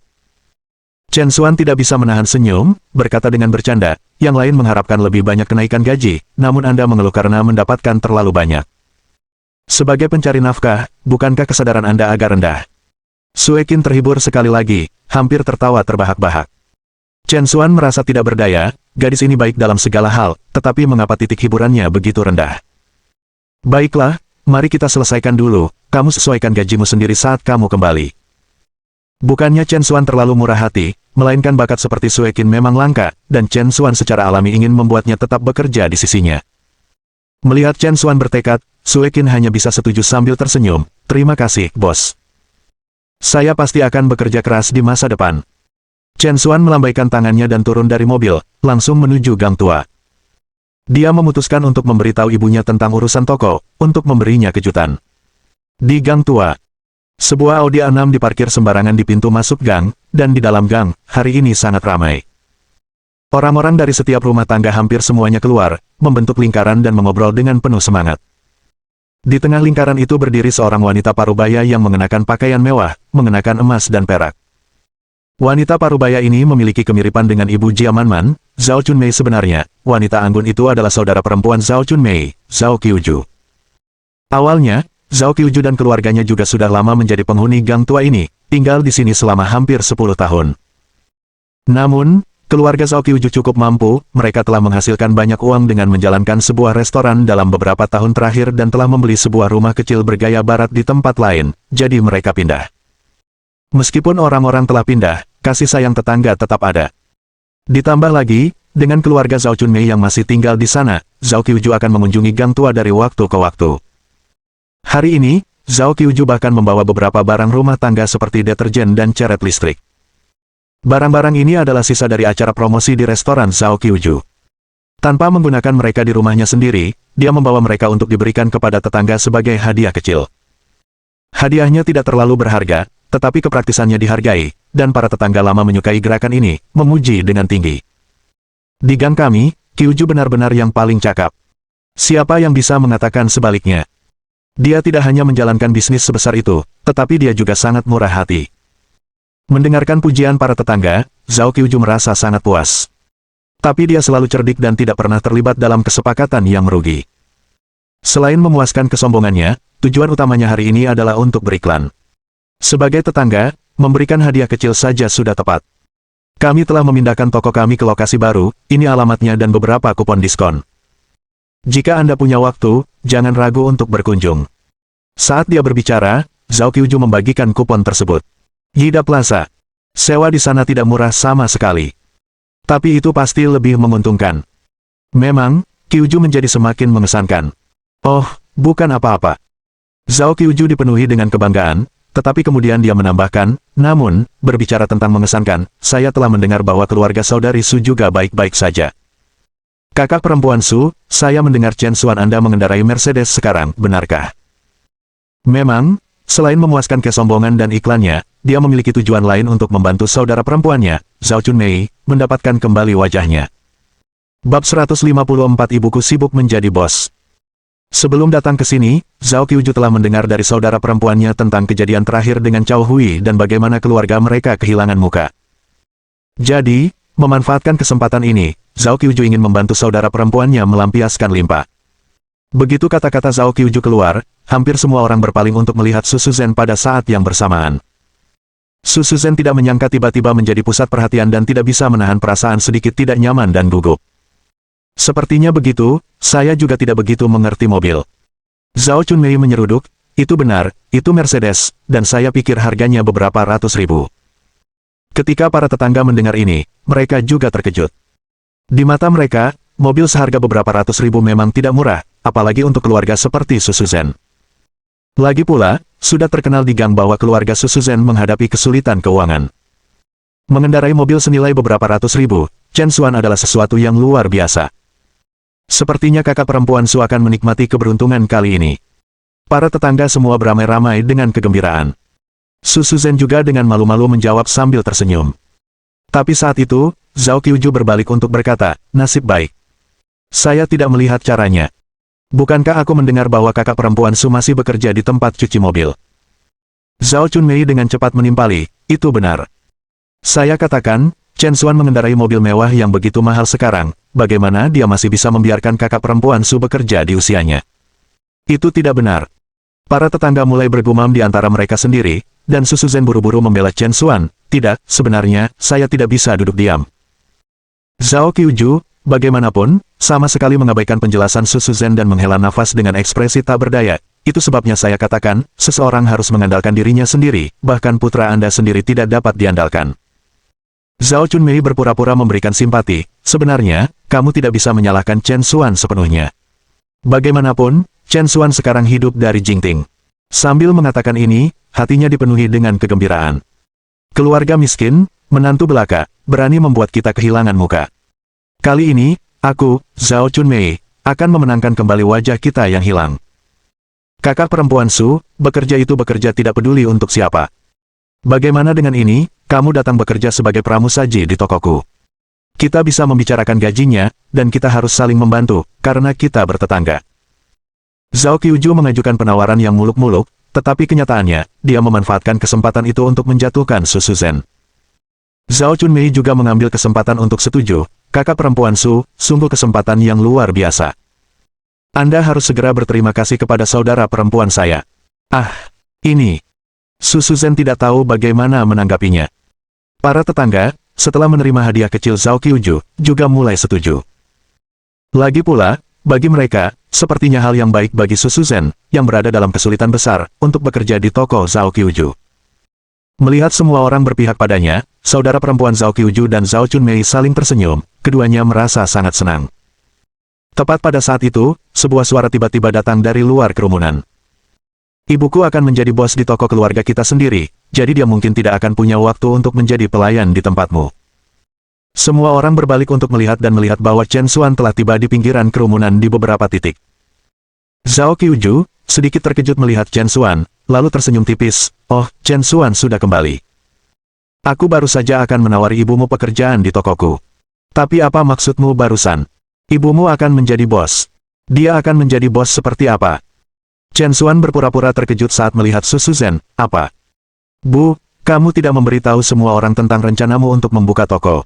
Chen Xuan tidak bisa menahan senyum, berkata dengan bercanda, yang lain mengharapkan lebih banyak kenaikan gaji, namun Anda mengeluh karena mendapatkan terlalu banyak. Sebagai pencari nafkah, bukankah kesadaran Anda agak rendah? Suekin terhibur sekali lagi, hampir tertawa terbahak-bahak. Chen Xuan merasa tidak berdaya, gadis ini baik dalam segala hal, tetapi mengapa titik hiburannya begitu rendah? Baiklah, mari kita selesaikan dulu, kamu sesuaikan gajimu sendiri saat kamu kembali. Bukannya Chen Xuan terlalu murah hati, melainkan bakat seperti Suekin memang langka, dan Chen Xuan secara alami ingin membuatnya tetap bekerja di sisinya. Melihat Chen Xuan bertekad, Suekin hanya bisa setuju sambil tersenyum, terima kasih, bos. Saya pasti akan bekerja keras di masa depan. Chen Xuan melambaikan tangannya dan turun dari mobil, langsung menuju gang tua. Dia memutuskan untuk memberitahu ibunya tentang urusan toko, untuk memberinya kejutan. Di gang tua, sebuah Audi A6 diparkir sembarangan di pintu masuk gang, dan di dalam gang, hari ini sangat ramai. Orang-orang dari setiap rumah tangga hampir semuanya keluar, membentuk lingkaran dan mengobrol dengan penuh semangat. Di tengah lingkaran itu berdiri seorang wanita parubaya yang mengenakan pakaian mewah, mengenakan emas dan perak. Wanita parubaya ini memiliki kemiripan dengan ibu Jia Manman, Zhao Chunmei sebenarnya. Wanita anggun itu adalah saudara perempuan Zhao Chunmei, Zhao Qiuju. Awalnya, Zhao Qiuju dan keluarganya juga sudah lama menjadi penghuni gang tua ini, tinggal di sini selama hampir 10 tahun. Namun, keluarga Zhao Qiuju cukup mampu, mereka telah menghasilkan banyak uang dengan menjalankan sebuah restoran dalam beberapa tahun terakhir dan telah membeli sebuah rumah kecil bergaya barat di tempat lain, jadi mereka pindah. Meskipun orang-orang telah pindah, kasih sayang tetangga tetap ada. Ditambah lagi, dengan keluarga Zhao Chunmei yang masih tinggal di sana, Zhao Qiuju akan mengunjungi gang tua dari waktu ke waktu. Hari ini, Zhao Qiuju bahkan membawa beberapa barang rumah tangga seperti deterjen dan ceret listrik. Barang-barang ini adalah sisa dari acara promosi di restoran Zhao Qiuju. Tanpa menggunakan mereka di rumahnya sendiri, dia membawa mereka untuk diberikan kepada tetangga sebagai hadiah kecil. Hadiahnya tidak terlalu berharga, tetapi kepraktisannya dihargai, dan para tetangga lama menyukai gerakan ini, memuji dengan tinggi. Di gang kami, Qiuju benar-benar yang paling cakap. Siapa yang bisa mengatakan sebaliknya? Dia tidak hanya menjalankan bisnis sebesar itu, tetapi dia juga sangat murah hati. Mendengarkan pujian para tetangga, Zhao Qiuju merasa sangat puas. Tapi dia selalu cerdik dan tidak pernah terlibat dalam kesepakatan yang merugi. Selain memuaskan kesombongannya, tujuan utamanya hari ini adalah untuk beriklan. Sebagai tetangga, memberikan hadiah kecil saja sudah tepat. Kami telah memindahkan toko kami ke lokasi baru, ini alamatnya dan beberapa kupon diskon. Jika Anda punya waktu, jangan ragu untuk berkunjung. Saat dia berbicara, Zhao Qiuju membagikan kupon tersebut. Yida Plaza. Sewa di sana tidak murah sama sekali. Tapi itu pasti lebih menguntungkan. Memang, Qiuju menjadi semakin mengesankan. Oh, bukan apa-apa. Zhao Qiuju dipenuhi dengan kebanggaan, tetapi kemudian dia menambahkan, namun, berbicara tentang mengesankan, saya telah mendengar bahwa keluarga saudari Su juga baik-baik saja. Kakak perempuan Su, saya mendengar Chen Xuan Anda mengendarai Mercedes sekarang, benarkah? Memang, selain memuaskan kesombongan dan iklannya, dia memiliki tujuan lain untuk membantu saudara perempuannya, Zhao Chunmei, mendapatkan kembali wajahnya. Bab 154 Ibuku sibuk menjadi bos. Sebelum datang ke sini, Zhao Qiuju telah mendengar dari saudara perempuannya tentang kejadian terakhir dengan Cao Hui dan bagaimana keluarga mereka kehilangan muka. Jadi, memanfaatkan kesempatan ini, Zhao Qiuju ingin membantu saudara perempuannya melampiaskan limpa. Begitu kata-kata Zhao Qiuju keluar, hampir semua orang berpaling untuk melihat Su Shuzhen pada saat yang bersamaan. Su Shuzhen tidak menyangka tiba-tiba menjadi pusat perhatian dan tidak bisa menahan perasaan sedikit tidak nyaman dan gugup. Sepertinya begitu, saya juga tidak begitu mengerti mobil. Zhao Chunmei menyeruduk, itu benar, itu Mercedes, dan saya pikir harganya beberapa ratus ribu. Ketika para tetangga mendengar ini, mereka juga terkejut. Di mata mereka, mobil seharga beberapa ratus ribu memang tidak murah, apalagi untuk keluarga seperti Su Shuzhen. Lagi pula, sudah terkenal di gang bahwa keluarga Su Shuzhen menghadapi kesulitan keuangan. Mengendarai mobil senilai beberapa ratus ribu, Chen Xuan adalah sesuatu yang luar biasa. Sepertinya kakak perempuan Su akan menikmati keberuntungan kali ini. Para tetangga semua beramai-ramai dengan kegembiraan. Su Shuzhen juga dengan malu-malu menjawab sambil tersenyum. Tapi saat itu, Zhao Qiuju berbalik untuk berkata, nasib baik. Saya tidak melihat caranya. Bukankah aku mendengar bahwa kakak perempuan Su masih bekerja di tempat cuci mobil? Zhao Chunmei dengan cepat menimpali, itu benar. Saya katakan, Chen Xuan mengendarai mobil mewah yang begitu mahal sekarang, bagaimana dia masih bisa membiarkan kakak perempuan Su bekerja di usianya? Itu tidak benar. Para tetangga mulai bergumam di antara mereka sendiri, dan Su Shuzhen buru-buru membela Chen Xuan. Tidak, sebenarnya, saya tidak bisa duduk diam. Zhao Qiuju, bagaimanapun, sama sekali mengabaikan penjelasan Su Shuzhen dan menghela nafas dengan ekspresi tak berdaya. Itu sebabnya saya katakan, seseorang harus mengandalkan dirinya sendiri, bahkan putra Anda sendiri tidak dapat diandalkan. Zhao Chunmei berpura-pura memberikan simpati, sebenarnya, kamu tidak bisa menyalahkan Chen Xuan sepenuhnya. Bagaimanapun, Chen Xuan sekarang hidup dari Jingting. Sambil mengatakan ini, hatinya dipenuhi dengan kegembiraan. Keluarga miskin, menantu belaka, berani membuat kita kehilangan muka. Kali ini, aku, Zhao Chunmei, akan memenangkan kembali wajah kita yang hilang. Kakak perempuan Su, bekerja itu bekerja tidak peduli untuk siapa. Bagaimana dengan ini, kamu datang bekerja sebagai pramusaji di tokoku. Kita bisa membicarakan gajinya, dan kita harus saling membantu, karena kita bertetangga. Zhao Qiuju mengajukan penawaran yang muluk-muluk, tetapi kenyataannya, dia memanfaatkan kesempatan itu untuk menjatuhkan Su Shuzhen. Zhao Chunmei juga mengambil kesempatan untuk setuju, kakak perempuan Su, sungguh kesempatan yang luar biasa. Anda harus segera berterima kasih kepada saudara perempuan saya. Ah, ini. Su Shuzhen tidak tahu bagaimana menanggapinya. Para tetangga, setelah menerima hadiah kecil Zhao Qiuju, juga mulai setuju. Lagi pula, bagi mereka, sepertinya hal yang baik bagi Su Shuzhen, yang berada dalam kesulitan besar, untuk bekerja di toko Zhao Qiuju. Melihat semua orang berpihak padanya, saudara perempuan Zhao Qiuju dan Zhao Chunmei saling tersenyum, keduanya merasa sangat senang. Tepat pada saat itu, sebuah suara tiba-tiba datang dari luar kerumunan. Ibuku akan menjadi bos di toko keluarga kita sendiri, jadi dia mungkin tidak akan punya waktu untuk menjadi pelayan di tempatmu. Semua orang berbalik untuk melihat dan melihat bahwa Chen Xuan telah tiba di pinggiran kerumunan di beberapa titik. Zhao Qiuju, sedikit terkejut melihat Chen Xuan, lalu tersenyum tipis, oh, Chen Xuan sudah kembali. Aku baru saja akan menawari ibumu pekerjaan di tokoku. Tapi apa maksudmu barusan? Ibumu akan menjadi bos. Dia akan menjadi bos seperti apa? Chen Xuan berpura-pura terkejut saat melihat Su Shuzhen, apa? Bu, kamu tidak memberitahu semua orang tentang rencanamu untuk membuka toko.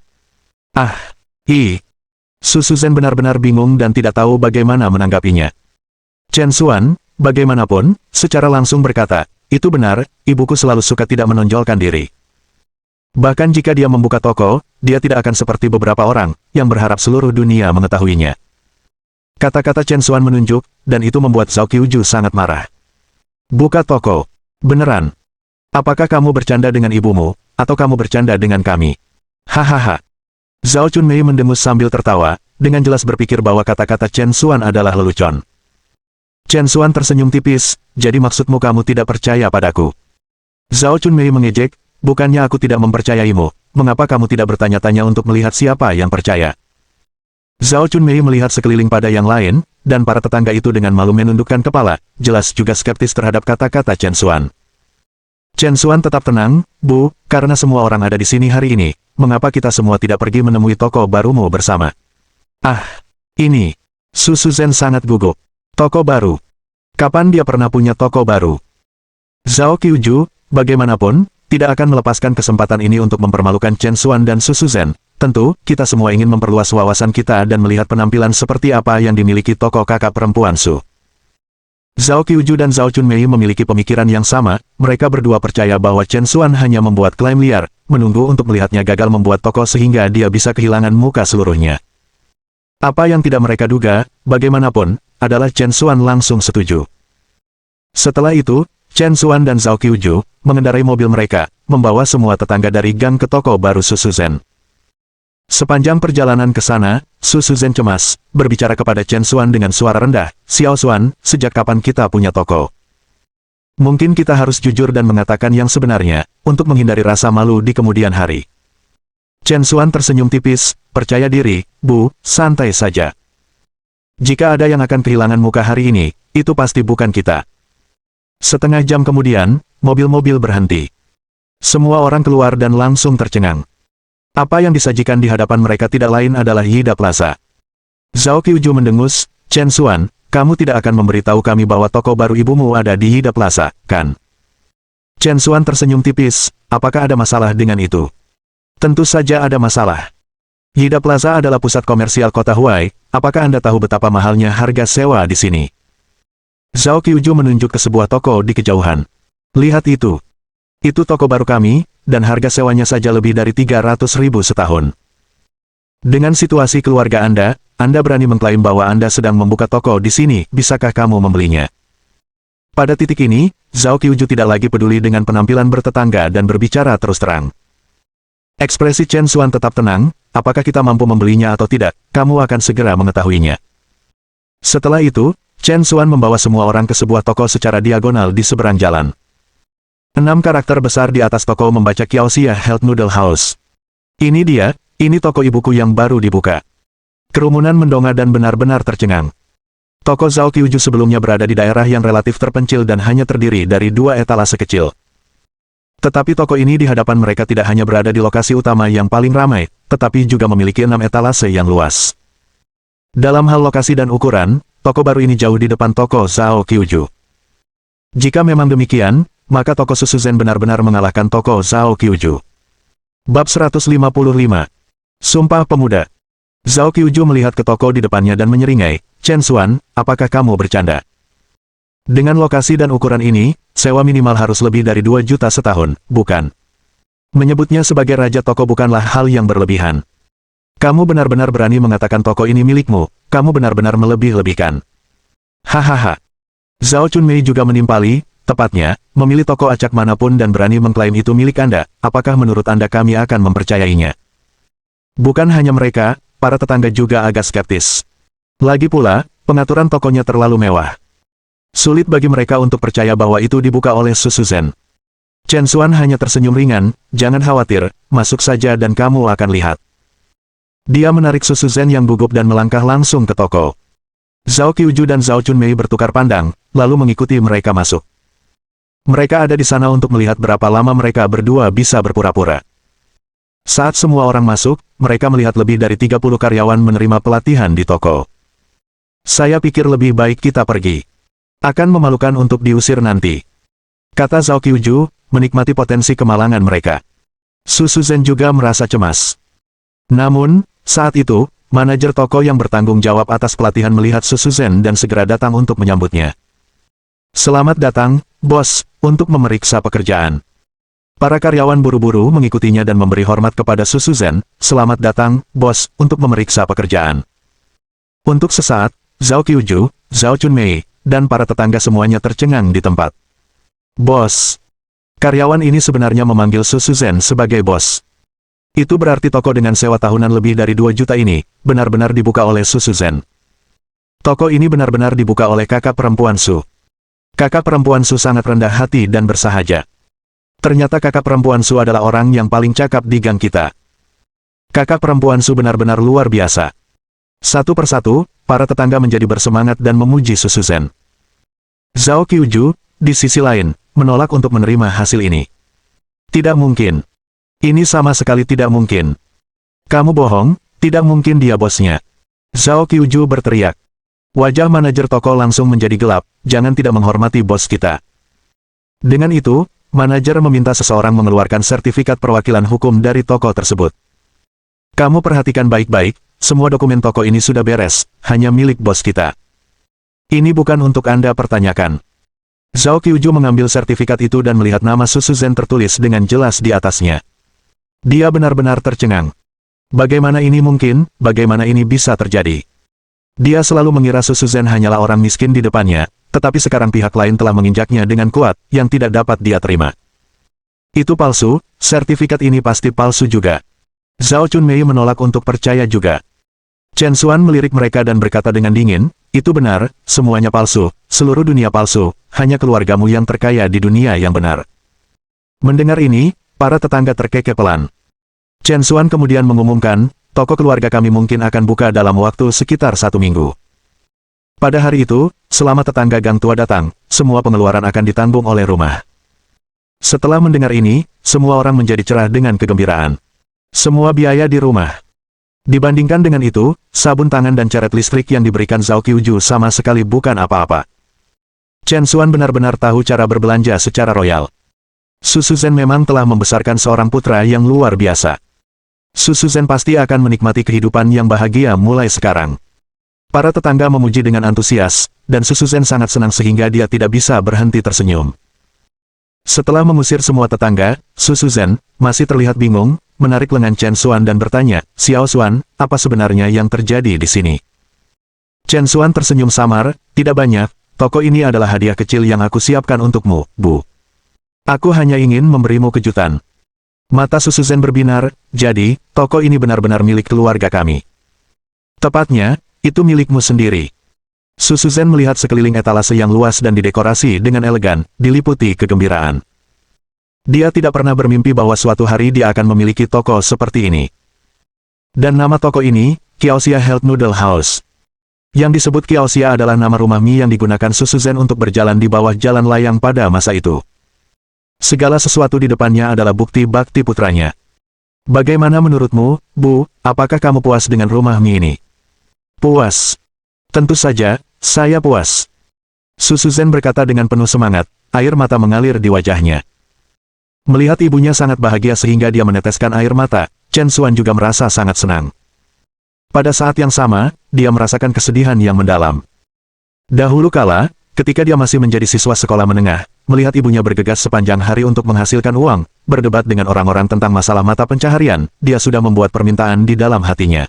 Ah, Su Shuzhen benar-benar bingung dan tidak tahu bagaimana menanggapinya. Chen Xuan, bagaimanapun, secara langsung berkata, itu benar, ibuku selalu suka tidak menonjolkan diri. Bahkan jika dia membuka toko, dia tidak akan seperti beberapa orang, yang berharap seluruh dunia mengetahuinya. Kata-kata Chen Xuan menunjuk, dan itu membuat Zhao Qiuju sangat marah. Buka toko. Beneran. Apakah kamu bercanda dengan ibumu, atau kamu bercanda dengan kami? Hahaha. Zhao Chunmei mendengus sambil tertawa, dengan jelas berpikir bahwa kata-kata Chen Xuan adalah lelucon. Chen Xuan tersenyum tipis, jadi maksudmu kamu tidak percaya padaku? Zhao Chunmei mengejek, bukannya aku tidak mempercayaimu, mengapa kamu tidak bertanya-tanya untuk melihat siapa yang percaya? Zhao Chunmei melihat sekeliling pada yang lain, dan para tetangga itu dengan malu menundukkan kepala, jelas juga skeptis terhadap kata-kata Chen Xuan. Chen Xuan tetap tenang, Bu, karena semua orang ada di sini hari ini, mengapa kita semua tidak pergi menemui toko barumu bersama? Ah, ini. Su Shuzhen sangat gugup. Toko baru. Kapan dia pernah punya toko baru? Zhao Qiuju, bagaimanapun, tidak akan melepaskan kesempatan ini untuk mempermalukan Chen Xuan dan Su Shuzhen. Tentu, kita semua ingin memperluas wawasan kita dan melihat penampilan seperti apa yang dimiliki toko kakak perempuan Su. Zhao Qiuju dan Zhao Chunmei memiliki pemikiran yang sama, mereka berdua percaya bahwa Chen Xuan hanya membuat klaim liar, menunggu untuk melihatnya gagal membuat toko sehingga dia bisa kehilangan muka seluruhnya. Apa yang tidak mereka duga, bagaimanapun, adalah Chen Xuan langsung setuju. Setelah itu, Chen Xuan dan Zhao Qiuju mengendarai mobil mereka, membawa semua tetangga dari gang ke toko baru Su Shuzhen. Sepanjang perjalanan ke sana, Su Shuzhen cemas, berbicara kepada Chen Xuan dengan suara rendah, Xiao Xuan, sejak kapan kita punya toko? Mungkin kita harus jujur dan mengatakan yang sebenarnya, untuk menghindari rasa malu di kemudian hari. Chen Xuan tersenyum tipis, percaya diri, Bu, santai saja. Jika ada yang akan kehilangan muka hari ini, itu pasti bukan kita. Setengah jam kemudian, mobil-mobil berhenti. Semua orang keluar dan langsung tercengang. Apa yang disajikan di hadapan mereka tidak lain adalah Yida Plaza. Zhao Qiuju mendengus, Chen Xuan, kamu tidak akan memberitahu kami bahwa toko baru ibumu ada di Yida Plaza, kan? Chen Xuan tersenyum tipis, apakah ada masalah dengan itu? Tentu saja ada masalah. Yida Plaza adalah pusat komersial kota Huai, apakah Anda tahu betapa mahalnya harga sewa di sini? Zhao Qiuju menunjuk ke sebuah toko di kejauhan. Lihat itu. Itu toko baru kami, dan harga sewanya saja lebih dari 300.000 setahun. Dengan situasi keluarga Anda berani mengklaim bahwa Anda sedang membuka toko di sini, bisakah kamu membelinya? Pada titik ini, Zhao Qiuju tidak lagi peduli dengan penampilan bertetangga dan berbicara terus terang. Ekspresi Chen Xuan tetap tenang, apakah kita mampu membelinya atau tidak, kamu akan segera mengetahuinya. Setelah itu, Chen Xuan membawa semua orang ke sebuah toko secara diagonal di seberang jalan. 6 karakter besar di atas toko membaca Kiaoxia Health Noodle House. Ini dia, ini toko ibuku yang baru dibuka. Kerumunan mendongak dan benar-benar tercengang. Toko Zhao Qiuju sebelumnya berada di daerah yang relatif terpencil dan hanya terdiri dari 2 etalase kecil. Tetapi toko ini di hadapan mereka tidak hanya berada di lokasi utama yang paling ramai, tetapi juga memiliki 6 etalase yang luas. Dalam hal lokasi dan ukuran, toko baru ini jauh di depan toko Zhao Qiuju. Jika memang demikian, maka toko susu Zen benar-benar mengalahkan toko Zhao Qiuju. Bab 155. Sumpah Pemuda. Zhao Qiuju melihat ke toko di depannya dan menyeringai, Chen Xuan, apakah kamu bercanda? Dengan lokasi dan ukuran ini, sewa minimal harus lebih dari 2 juta setahun, bukan? Menyebutnya sebagai raja toko bukanlah hal yang berlebihan. Kamu benar-benar berani mengatakan toko ini milikmu, kamu benar-benar melebih-lebihkan. Hahaha. Zhao Chunmei juga menimpali, tepatnya, memilih toko acak manapun dan berani mengklaim itu milik Anda, apakah menurut Anda kami akan mempercayainya? Bukan hanya mereka, para tetangga juga agak skeptis. Lagi pula, pengaturan tokonya terlalu mewah. Sulit bagi mereka untuk percaya bahwa itu dibuka oleh Susu Zen. Chen Xuan hanya tersenyum ringan, jangan khawatir, masuk saja dan kamu akan lihat. Dia menarik Susu Zen yang gugup dan melangkah langsung ke toko. Zhao Qiuju dan Zhao Chunmei bertukar pandang, lalu mengikuti mereka masuk. Mereka ada di sana untuk melihat berapa lama mereka berdua bisa berpura-pura. Saat semua orang masuk, mereka melihat lebih dari 30 karyawan menerima pelatihan di toko. Saya pikir lebih baik kita pergi. Akan memalukan untuk diusir nanti. Kata Zhao Qiuju, menikmati potensi kemalangan mereka. Susu Zen juga merasa cemas. Namun, saat itu, manajer toko yang bertanggung jawab atas pelatihan melihat Susu Zen dan segera datang untuk menyambutnya. Selamat datang, bos, untuk memeriksa pekerjaan. Para karyawan buru-buru mengikutinya dan memberi hormat kepada Susu Zen, selamat datang, bos, untuk memeriksa pekerjaan. Untuk sesaat, Zhao Qiuju, Zhao Chunmei, dan para tetangga semuanya tercengang di tempat. Bos. Karyawan ini sebenarnya memanggil Susu Zen sebagai bos. Itu berarti toko dengan sewa tahunan lebih dari 2 juta ini, benar-benar dibuka oleh Susu Zen. Toko ini benar-benar dibuka oleh kakak perempuan Su. Kakak perempuan Su sangat rendah hati dan bersahaja. Ternyata kakak perempuan Su adalah orang yang paling cakap di gang kita. Kakak perempuan Su benar-benar luar biasa. Satu persatu, para tetangga menjadi bersemangat dan memuji Susu Zen. Zhao Qiuju, di sisi lain, menolak untuk menerima hasil ini. Tidak mungkin. Ini sama sekali tidak mungkin. Kamu bohong, tidak mungkin dia bosnya. Zhao Qiuju berteriak. Wajah manajer toko langsung menjadi gelap, jangan tidak menghormati bos kita. Dengan itu, manajer meminta seseorang mengeluarkan sertifikat perwakilan hukum dari toko tersebut. Kamu perhatikan baik-baik, semua dokumen toko ini sudah beres, hanya milik bos kita. Ini bukan untuk Anda pertanyakan. Zhao Qiuju mengambil sertifikat itu dan melihat nama Susu Zen tertulis dengan jelas di atasnya. Dia benar-benar tercengang. Bagaimana ini mungkin, bagaimana ini bisa terjadi? Dia selalu mengira Susu Zen hanyalah orang miskin di depannya, tetapi sekarang pihak lain telah menginjaknya dengan kuat, yang tidak dapat dia terima. Itu palsu, sertifikat ini pasti palsu juga. Zhao Chunmei menolak untuk percaya juga. Chen Xuan melirik mereka dan berkata dengan dingin, itu benar, semuanya palsu, seluruh dunia palsu, hanya keluargamu yang terkaya di dunia yang benar. Mendengar ini, para tetangga terkekeh pelan. Chen Xuan kemudian mengumumkan, toko keluarga kami mungkin akan buka dalam waktu sekitar 1 minggu. Pada hari itu, selama tetangga Gang Tua datang, semua pengeluaran akan ditanggung oleh rumah. Setelah mendengar ini, semua orang menjadi cerah dengan kegembiraan. Semua biaya di rumah. Dibandingkan dengan itu, sabun tangan dan ceret listrik yang diberikan Zhao Qiuju sama sekali bukan apa-apa. Chen Xuan benar-benar tahu cara berbelanja secara royal. Su Shuzhen memang telah membesarkan seorang putra yang luar biasa. Su Shuzhen pasti akan menikmati kehidupan yang bahagia mulai sekarang. Para tetangga memuji dengan antusias, dan Su Shuzhen sangat senang sehingga dia tidak bisa berhenti tersenyum. Setelah mengusir semua tetangga, Su Shuzhen masih terlihat bingung, menarik lengan Chen Xuan dan bertanya, "Xiao Xuan, apa sebenarnya yang terjadi di sini?" Chen Xuan tersenyum samar, "Tidak banyak, toko ini adalah hadiah kecil yang aku siapkan untukmu, Bu. Aku hanya ingin memberimu kejutan." Mata Su Shuzhen berbinar, "Jadi, toko ini benar-benar milik keluarga kami?" "Tepatnya, itu milikmu sendiri." Su Shuzhen melihat sekeliling etalase yang luas dan didekorasi dengan elegan, diliputi kegembiraan. Dia tidak pernah bermimpi bahwa suatu hari dia akan memiliki toko seperti ini. Dan nama toko ini, Qiaoxia Health Noodle House. Yang disebut Qiaoxia adalah nama rumah mie yang digunakan Su Shuzhen untuk berjalan di bawah jalan layang pada masa itu. Segala sesuatu di depannya adalah bukti bakti putranya. "Bagaimana menurutmu, Bu, apakah kamu puas dengan rumah mie ini?" "Puas. Tentu saja, saya puas." Su Shuzhen berkata dengan penuh semangat, air mata mengalir di wajahnya. Melihat ibunya sangat bahagia sehingga dia meneteskan air mata, Chen Xuan juga merasa sangat senang. Pada saat yang sama, dia merasakan kesedihan yang mendalam. Dahulu kala, ketika dia masih menjadi siswa sekolah menengah, melihat ibunya bergegas sepanjang hari untuk menghasilkan uang, berdebat dengan orang-orang tentang masalah mata pencaharian, dia sudah membuat permintaan di dalam hatinya.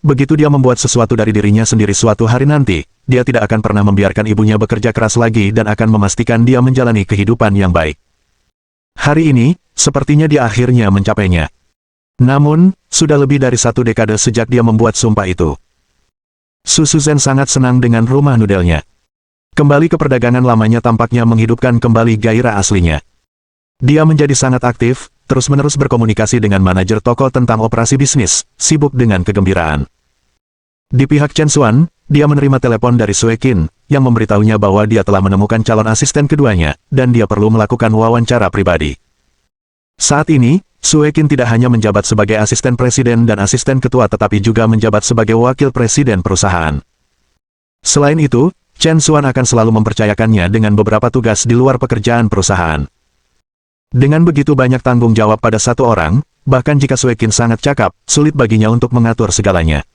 Begitu dia membuat sesuatu dari dirinya sendiri suatu hari nanti, dia tidak akan pernah membiarkan ibunya bekerja keras lagi dan akan memastikan dia menjalani kehidupan yang baik. Hari ini, sepertinya dia akhirnya mencapainya. Namun, sudah lebih dari 1 dekade sejak dia membuat sumpah itu. Su Shuzhen sangat senang dengan rumah nudelnya. Kembali ke perdagangan lamanya tampaknya menghidupkan kembali gairah aslinya. Dia menjadi sangat aktif, terus-menerus berkomunikasi dengan manajer toko tentang operasi bisnis, sibuk dengan kegembiraan. Di pihak Chen Xuan, dia menerima telepon dari Sue Qin, yang memberitahunya bahwa dia telah menemukan calon asisten keduanya, dan dia perlu melakukan wawancara pribadi. Saat ini, Sue Qin tidak hanya menjabat sebagai asisten presiden dan asisten ketua tetapi juga menjabat sebagai wakil presiden perusahaan. Selain itu, Chen Xuan akan selalu mempercayakannya dengan beberapa tugas di luar pekerjaan perusahaan. Dengan begitu banyak tanggung jawab pada satu orang, bahkan jika Sue Qin sangat cakap, sulit baginya untuk mengatur segalanya.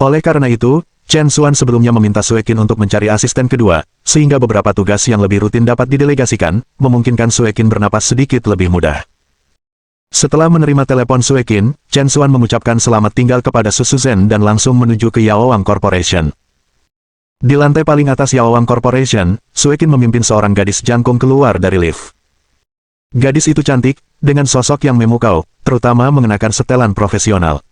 Oleh karena itu, Chen Xuan sebelumnya meminta Sue Qin untuk mencari asisten kedua, sehingga beberapa tugas yang lebih rutin dapat didelegasikan, memungkinkan Sue Qin bernapas sedikit lebih mudah. Setelah menerima telepon Sue Qin, Chen Xuan mengucapkan selamat tinggal kepada Su Shuzhen dan langsung menuju ke Yaowang Corporation. Di lantai paling atas Yaowang Corporation, Sue Qin memimpin seorang gadis jangkung keluar dari lift. Gadis itu cantik, dengan sosok yang memukau, terutama mengenakan setelan profesional.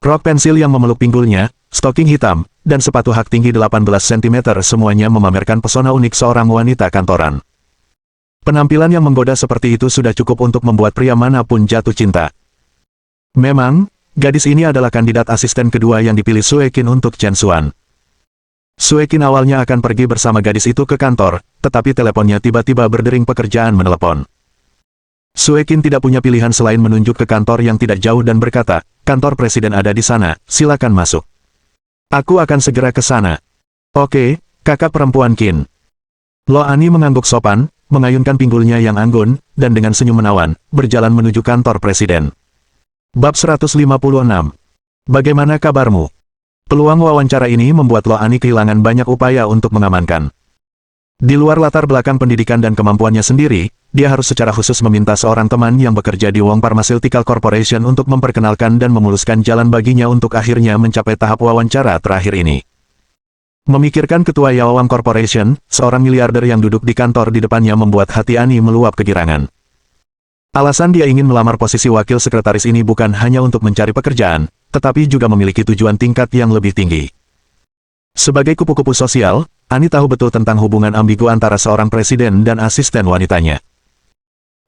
Rok pensil yang memeluk pinggulnya, stoking hitam, dan sepatu hak tinggi 18 cm semuanya memamerkan pesona unik seorang wanita kantoran. Penampilan yang menggoda seperti itu sudah cukup untuk membuat pria manapun jatuh cinta. Memang, gadis ini adalah kandidat asisten kedua yang dipilih Sue Qin untuk Chen Xuan. Sue Qin awalnya akan pergi bersama gadis itu ke kantor, tetapi teleponnya tiba-tiba berdering pekerjaan menelepon. Sue Qin tidak punya pilihan selain menunjuk ke kantor yang tidak jauh dan berkata, "Kantor presiden ada di sana, silakan masuk." "Aku akan segera ke sana." "Oke, kakak perempuan Qin." Lo Ani mengangguk sopan, mengayunkan pinggulnya yang anggun, dan dengan senyum menawan, berjalan menuju kantor presiden. Bab 156. Bagaimana kabarmu? Peluang wawancara ini membuat Lo Ani kehilangan banyak upaya untuk mengamankan. Di luar latar belakang pendidikan dan kemampuannya sendiri, dia harus secara khusus meminta seorang teman yang bekerja di Wong Pharmaceutical Corporation untuk memperkenalkan dan memuluskan jalan baginya untuk akhirnya mencapai tahap wawancara terakhir ini. Memikirkan ketua Yaowang Corporation, seorang miliarder yang duduk di kantor di depannya membuat hati Ani meluap kegirangan. Alasan dia ingin melamar posisi wakil sekretaris ini bukan hanya untuk mencari pekerjaan, tetapi juga memiliki tujuan tingkat yang lebih tinggi. Sebagai kupu-kupu sosial, Ani tahu betul tentang hubungan ambigu antara seorang presiden dan asisten wanitanya.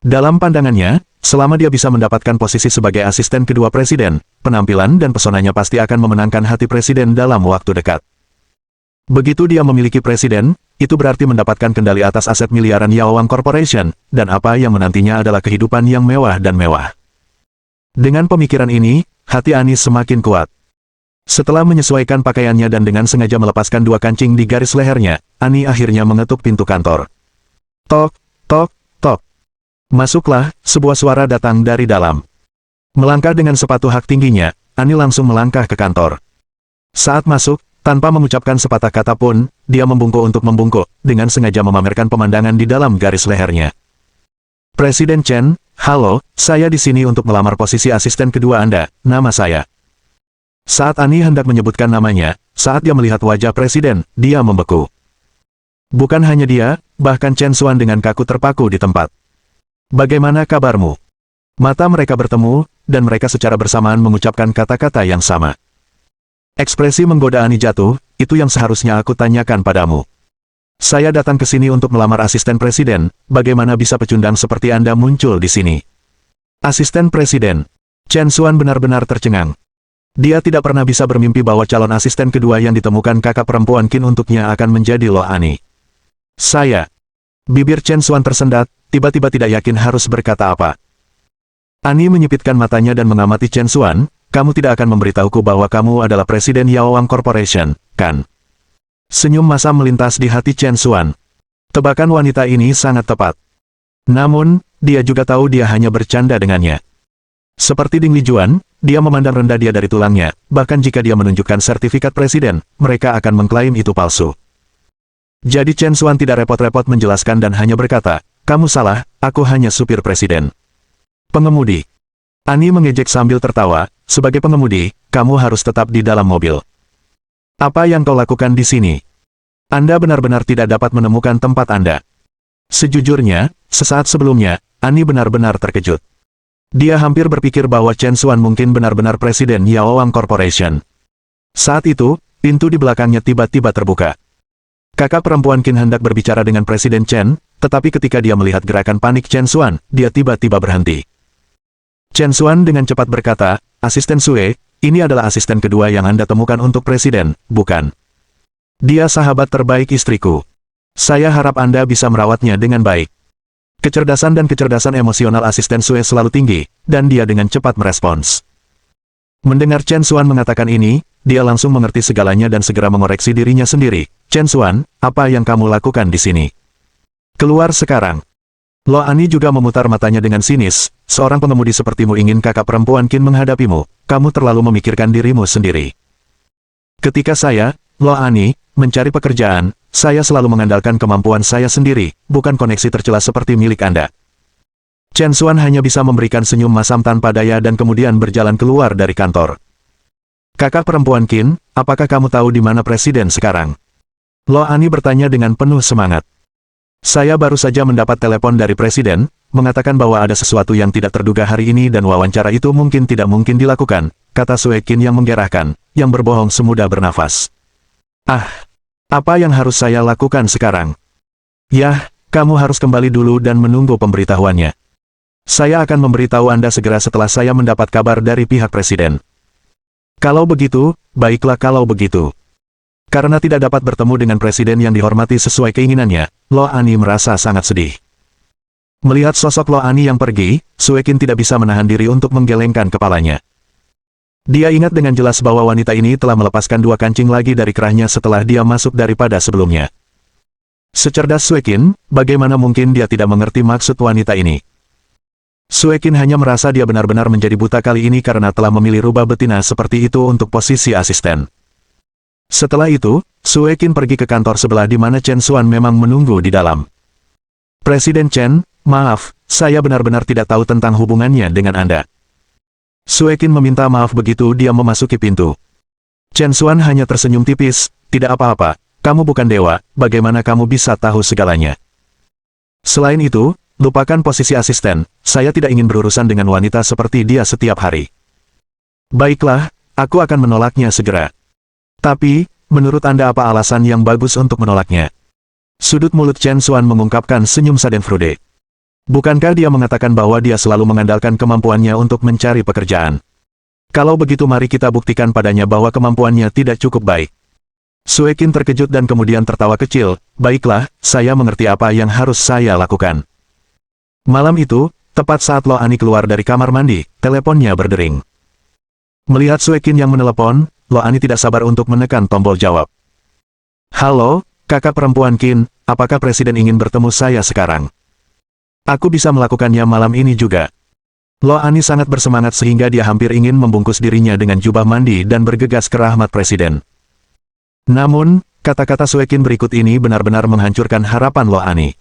Dalam pandangannya, selama dia bisa mendapatkan posisi sebagai asisten kedua presiden, penampilan dan pesonanya pasti akan memenangkan hati presiden dalam waktu dekat. Begitu dia memiliki presiden, itu berarti mendapatkan kendali atas aset miliaran Yaoang Corporation, dan apa yang menantinya adalah kehidupan yang mewah dan mewah. Dengan pemikiran ini, hati Ani semakin kuat. Setelah menyesuaikan pakaiannya dan dengan sengaja melepaskan dua kancing di garis lehernya, Ani akhirnya mengetuk pintu kantor. Tok, tok, tok. Masuklah, sebuah suara datang dari dalam. Melangkah dengan sepatu hak tingginya, Ani langsung melangkah ke kantor. Saat masuk, tanpa mengucapkan sepatah kata pun, dia membungkuk untuk membungkuk, dengan sengaja memamerkan pemandangan di dalam garis lehernya. Presiden Chen, halo, saya di sini untuk melamar posisi asisten kedua Anda, nama saya. Saat Ani hendak menyebutkan namanya, saat dia melihat wajah presiden, dia membeku. Bukan hanya dia, bahkan Chen Xuan dengan kaku terpaku di tempat. Bagaimana kabarmu? Mata mereka bertemu, dan mereka secara bersamaan mengucapkan kata-kata yang sama. Ekspresi menggoda Ani jatuh, itu yang seharusnya aku tanyakan padamu. Saya datang ke sini untuk melamar asisten presiden, bagaimana bisa pecundang seperti Anda muncul di sini? Asisten presiden. Chen Xuan benar-benar tercengang. Dia tidak pernah bisa bermimpi bahwa calon asisten kedua yang ditemukan kakak perempuan Qin untuknya akan menjadi Lo Ani. Saya. Bibir Chen Xuan tersendat, tiba-tiba tidak yakin harus berkata apa. Ani menyipitkan matanya dan mengamati Chen Xuan, kamu tidak akan memberitahuku bahwa kamu adalah presiden Yaoang Corporation, kan? Senyum masam melintas di hati Chen Xuan. Tebakan wanita ini sangat tepat. Namun, dia juga tahu dia hanya bercanda dengannya. Seperti Ding Lijuan, dia memandang rendah dia dari tulangnya, bahkan jika dia menunjukkan sertifikat presiden, mereka akan mengklaim itu palsu. Jadi Chen Xuan tidak repot-repot menjelaskan dan hanya berkata, kamu salah, aku hanya supir presiden. Pengemudi. Ani mengejek sambil tertawa, sebagai pengemudi, kamu harus tetap di dalam mobil. Apa yang kau lakukan di sini? Anda benar-benar tidak dapat menemukan tempat Anda. Sejujurnya, sesaat sebelumnya, Ani benar-benar terkejut. Dia hampir berpikir bahwa Chen Xuan mungkin benar-benar presiden Yaoang Corporation. Saat itu, pintu di belakangnya tiba-tiba terbuka. Kakak perempuan Qin hendak berbicara dengan Presiden Chen, tetapi ketika dia melihat gerakan panik Chen Xuan, dia tiba-tiba berhenti. Chen Xuan dengan cepat berkata, Asisten Sue, ini adalah asisten kedua yang Anda temukan untuk presiden, bukan? Dia sahabat terbaik istriku. Saya harap Anda bisa merawatnya dengan baik. Kecerdasan dan kecerdasan emosional asisten Sue selalu tinggi, dan dia dengan cepat merespons. Mendengar Chen Xuan mengatakan ini, dia langsung mengerti segalanya dan segera mengoreksi dirinya sendiri. Chen Xuan, apa yang kamu lakukan di sini? Keluar sekarang. Lo Ani juga memutar matanya dengan sinis, seorang pengemudi sepertimu ingin kakak perempuan Qin menghadapimu, kamu terlalu memikirkan dirimu sendiri. Ketika saya, Lo Ani, mencari pekerjaan, saya selalu mengandalkan kemampuan saya sendiri, bukan koneksi tercela seperti milik Anda. Chen Xuan hanya bisa memberikan senyum masam tanpa daya dan kemudian berjalan keluar dari kantor. Kakak perempuan Qin, apakah kamu tahu di mana presiden sekarang? Lo Ani bertanya dengan penuh semangat. Saya baru saja mendapat telepon dari presiden, mengatakan bahwa ada sesuatu yang tidak terduga hari ini dan wawancara itu mungkin tidak mungkin dilakukan, kata Sue Qin yang menggerahkan, yang berbohong semudah bernafas. Ah! Apa yang harus saya lakukan sekarang? Yah, kamu harus kembali dulu dan menunggu pemberitahuannya. Saya akan memberitahu Anda segera setelah saya mendapat kabar dari pihak presiden. Kalau begitu, baiklah kalau begitu. Karena tidak dapat bertemu dengan presiden yang dihormati sesuai keinginannya, Lo Ani merasa sangat sedih. Melihat sosok Lo Ani yang pergi, Sue Qin tidak bisa menahan diri untuk menggelengkan kepalanya. Dia ingat dengan jelas bahwa wanita ini telah melepaskan dua kancing lagi dari kerahnya setelah dia masuk daripada sebelumnya. Secerdas Sue Qin, bagaimana mungkin dia tidak mengerti maksud wanita ini? Sue Qin hanya merasa dia benar-benar menjadi buta kali ini karena telah memilih rubah betina seperti itu untuk posisi asisten. Setelah itu, Sue Qin pergi ke kantor sebelah di mana Chen Xuan memang menunggu di dalam. Presiden Chen, maaf, saya benar-benar tidak tahu tentang hubungannya dengan Anda. Sue Qin meminta maaf begitu dia memasuki pintu. Chen Xuan hanya tersenyum tipis, tidak apa-apa, kamu bukan dewa, bagaimana kamu bisa tahu segalanya? Selain itu, lupakan posisi asisten, saya tidak ingin berurusan dengan wanita seperti dia setiap hari. Baiklah, aku akan menolaknya segera. Tapi, menurut Anda apa alasan yang bagus untuk menolaknya? Sudut mulut Chen Xuan mengungkapkan senyum Schadenfreude. Bukankah dia mengatakan bahwa dia selalu mengandalkan kemampuannya untuk mencari pekerjaan? Kalau begitu mari kita buktikan padanya bahwa kemampuannya tidak cukup baik. Sue Qin terkejut dan kemudian tertawa kecil. Baiklah, saya mengerti apa yang harus saya lakukan. Malam itu, tepat saat Lo Ani keluar dari kamar mandi, teleponnya berdering. Melihat Sue Qin yang menelepon, Lo Ani tidak sabar untuk menekan tombol jawab. Halo, kakak perempuan Qin, apakah presiden ingin bertemu saya sekarang? Aku bisa melakukannya malam ini juga. Lo Ani sangat bersemangat sehingga dia hampir ingin membungkus dirinya dengan jubah mandi dan bergegas ke rahmat presiden. Namun, kata-kata Sue Qin berikut ini benar-benar menghancurkan harapan Lo Ani.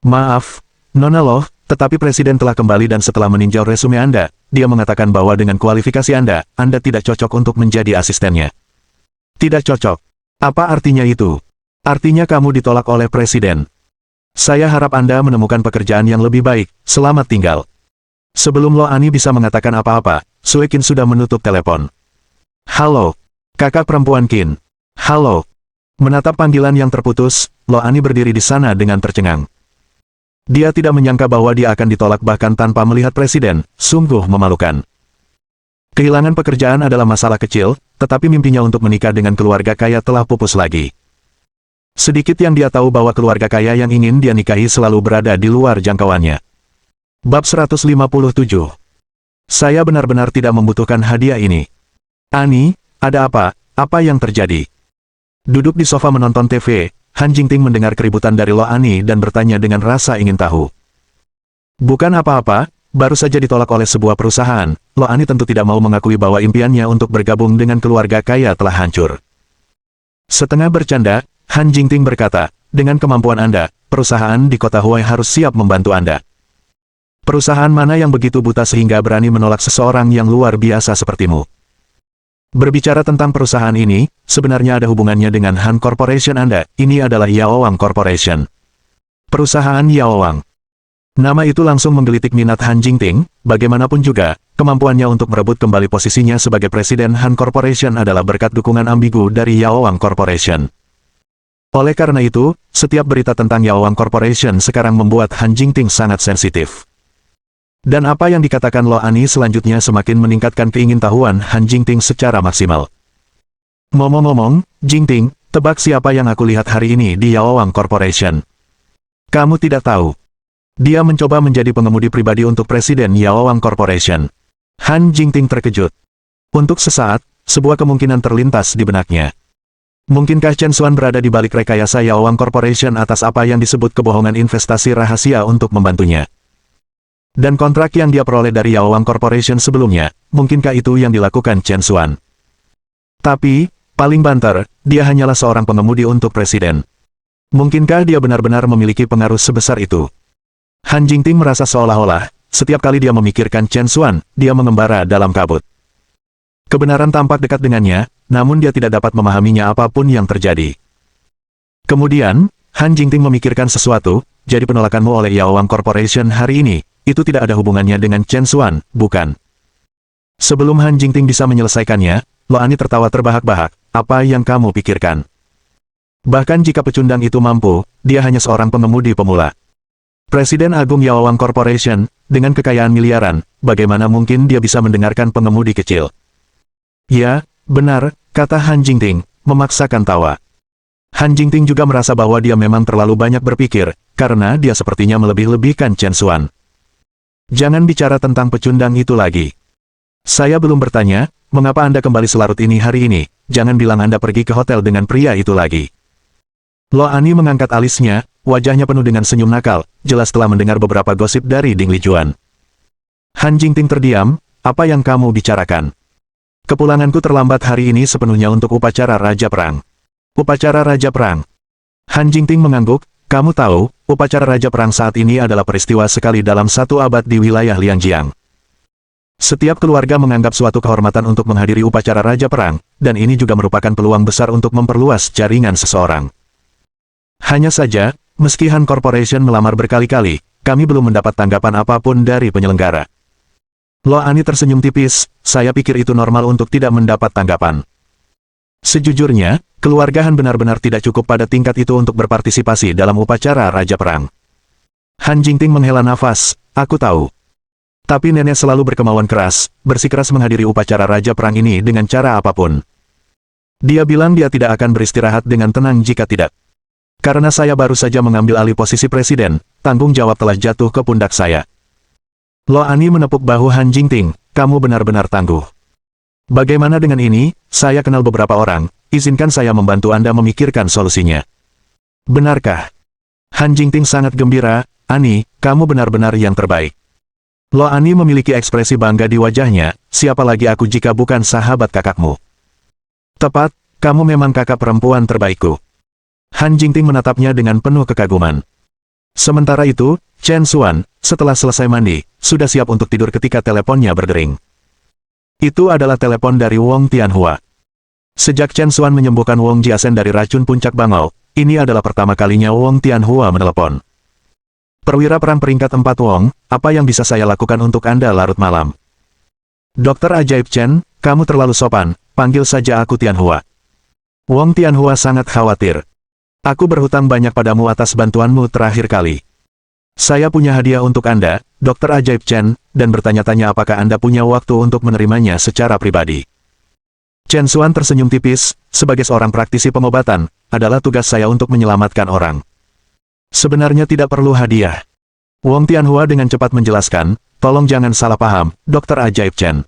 Maaf, Nona Lo, tetapi presiden telah kembali dan setelah meninjau resume Anda, dia mengatakan bahwa dengan kualifikasi Anda tidak cocok untuk menjadi asistennya. Tidak cocok. Apa artinya itu? Artinya kamu ditolak oleh presiden. Saya harap Anda menemukan pekerjaan yang lebih baik. Selamat tinggal. Sebelum Lo Ani bisa mengatakan apa-apa, Sue Qin sudah menutup telepon. Halo, kakak perempuan Qin. Halo. Menatap panggilan yang terputus, Lo Ani berdiri di sana dengan tercengang. Dia tidak menyangka bahwa dia akan ditolak bahkan tanpa melihat presiden, sungguh memalukan. Kehilangan pekerjaan adalah masalah kecil, tetapi mimpinya untuk menikah dengan keluarga kaya telah pupus lagi. Sedikit yang dia tahu bahwa keluarga kaya yang ingin dia nikahi selalu berada di luar jangkauannya. Bab 157. Saya benar-benar tidak membutuhkan hadiah ini. Ani, ada apa? Apa yang terjadi? Duduk di sofa menonton TV, Han Jingting mendengar keributan dari Lo Ani dan bertanya dengan rasa ingin tahu. Bukan apa-apa, baru saja ditolak oleh sebuah perusahaan. Lo Ani tentu tidak mau mengakui bahwa impiannya untuk bergabung dengan keluarga kaya telah hancur. Setengah bercanda, Han Jingting berkata, dengan kemampuan Anda, perusahaan di kota Huai harus siap membantu Anda. Perusahaan mana yang begitu buta sehingga berani menolak seseorang yang luar biasa sepertimu? Berbicara tentang perusahaan ini, sebenarnya ada hubungannya dengan Han Corporation Anda. Ini adalah Yaowang Corporation. Perusahaan Yaowang. Nama itu langsung menggelitik minat Han Jingting. Bagaimanapun juga, kemampuannya untuk merebut kembali posisinya sebagai presiden Han Corporation adalah berkat dukungan ambigu dari Yaowang Corporation. Oleh karena itu, setiap berita tentang Yaowang Corporation sekarang membuat Han Jingting sangat sensitif. Dan apa yang dikatakan Lo Ani selanjutnya semakin meningkatkan keingintahuan Han Jingting secara maksimal. Ngomong-ngomong, Jingting, tebak siapa yang aku lihat hari ini di Yaowang Corporation? Kamu tidak tahu. Dia mencoba menjadi pengemudi pribadi untuk presiden Yaowang Corporation. Han Jingting terkejut. Untuk sesaat, sebuah kemungkinan terlintas di benaknya. Mungkinkah Chen Xuan berada di balik rekayasa Yaowang Corporation atas apa yang disebut kebohongan investasi rahasia untuk membantunya? Dan kontrak yang dia peroleh dari Yaowang Corporation sebelumnya, mungkinkah itu yang dilakukan Chen Xuan? Tapi, paling banter, dia hanyalah seorang pengemudi untuk presiden. Mungkinkah dia benar-benar memiliki pengaruh sebesar itu? Han Jingting merasa seolah-olah, setiap kali dia memikirkan Chen Xuan, dia mengembara dalam kabut. Kebenaran tampak dekat dengannya, namun dia tidak dapat memahaminya apapun yang terjadi. Kemudian, Han Jingting memikirkan sesuatu, jadi penolakanmu oleh Yaowang Corporation hari ini, itu tidak ada hubungannya dengan Chen Xuan, bukan? Sebelum Han Jingting bisa menyelesaikannya, Lo Ani tertawa terbahak-bahak, apa yang kamu pikirkan? Bahkan jika pecundang itu mampu, dia hanya seorang pengemudi pemula. Presiden Agung Yaowang Corporation, dengan kekayaan miliaran, bagaimana mungkin dia bisa mendengarkan pengemudi kecil? Ya, benar, kata Han Jingting, memaksakan tawa. Han Jingting juga merasa bahwa dia memang terlalu banyak berpikir, karena dia sepertinya melebih-lebihkan Chen Xuan. Jangan bicara tentang pecundang itu lagi. Saya belum bertanya, mengapa Anda kembali selarut ini hari ini, jangan bilang Anda pergi ke hotel dengan pria itu lagi. Lo Ani mengangkat alisnya, wajahnya penuh dengan senyum nakal, jelas telah mendengar beberapa gosip dari Ding Lijuan. Han Jingting terdiam, apa yang kamu bicarakan? Kepulanganku terlambat hari ini sepenuhnya untuk upacara Raja Perang. Upacara Raja Perang. Han Jingting mengangguk, kamu tahu, upacara Raja Perang saat ini adalah peristiwa sekali dalam satu abad di wilayah Liangjiang. Setiap keluarga menganggap suatu kehormatan untuk menghadiri upacara Raja Perang, dan ini juga merupakan peluang besar untuk memperluas jaringan seseorang. Hanya saja, meski Han Corporation melamar berkali-kali, kami belum mendapat tanggapan apapun dari penyelenggara. Lo Ani tersenyum tipis, saya pikir itu normal untuk tidak mendapat tanggapan. Sejujurnya, keluarga Han benar-benar tidak cukup pada tingkat itu untuk berpartisipasi dalam upacara Raja Perang. Han Jingting menghela nafas, aku tahu. Tapi nenek selalu berkemauan keras, bersikeras menghadiri upacara Raja Perang ini dengan cara apapun. Dia bilang dia tidak akan beristirahat dengan tenang jika tidak. Karena saya baru saja mengambil alih posisi presiden, tanggung jawab telah jatuh ke pundak saya. Lo Ani menepuk bahu Han Jingting, kamu benar-benar tangguh. Bagaimana dengan ini, saya kenal beberapa orang, izinkan saya membantu Anda memikirkan solusinya. Benarkah? Han Jingting sangat gembira, Ani, kamu benar-benar yang terbaik. Lo Ani memiliki ekspresi bangga di wajahnya, siapa lagi aku jika bukan sahabat kakakmu. Tepat, kamu memang kakak perempuan terbaikku. Han Jingting menatapnya dengan penuh kekaguman. Sementara itu, Chen Xuan, setelah selesai mandi, sudah siap untuk tidur ketika teleponnya berdering. Itu adalah telepon dari Wong Tianhua. Sejak Chen Xuan menyembuhkan Wong Jiasen dari racun puncak bangau, ini adalah pertama kalinya Wong Tianhua menelepon. Perwira perang peringkat 4 Wong, apa yang bisa saya lakukan untuk Anda larut malam? Dokter Ajaib Chen, kamu terlalu sopan, panggil saja aku Tianhua. Wong Tianhua sangat khawatir. Aku berhutang banyak padamu atas bantuanmu terakhir kali. Saya punya hadiah untuk Anda, Dokter Ajaib Chen, dan bertanya-tanya apakah Anda punya waktu untuk menerimanya secara pribadi. Chen Xuan tersenyum tipis, sebagai seorang praktisi pengobatan, adalah tugas saya untuk menyelamatkan orang. Sebenarnya tidak perlu hadiah. Wong Tianhua dengan cepat menjelaskan, tolong jangan salah paham, Dokter Ajaib Chen.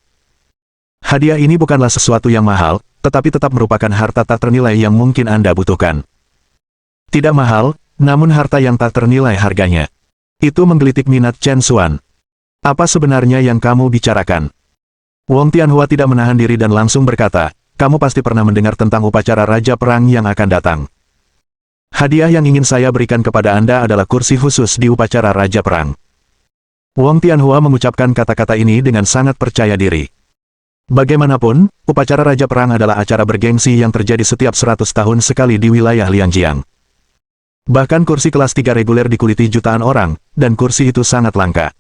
Hadiah ini bukanlah sesuatu yang mahal, tetapi tetap merupakan harta tak ternilai yang mungkin Anda butuhkan. Tidak mahal, namun harta yang tak ternilai harganya. Itu menggelitik minat Chen Xuan. Apa sebenarnya yang kamu bicarakan? Wong Tianhua tidak menahan diri dan langsung berkata, kamu pasti pernah mendengar tentang upacara Raja Perang yang akan datang. Hadiah yang ingin saya berikan kepada Anda adalah kursi khusus di upacara Raja Perang. Wong Tianhua mengucapkan kata-kata ini dengan sangat percaya diri. Bagaimanapun, upacara Raja Perang adalah acara bergengsi yang terjadi setiap 100 tahun sekali di wilayah Liangjiang. Bahkan kursi kelas 3 reguler dikuliti jutaan orang, dan kursi itu sangat langka.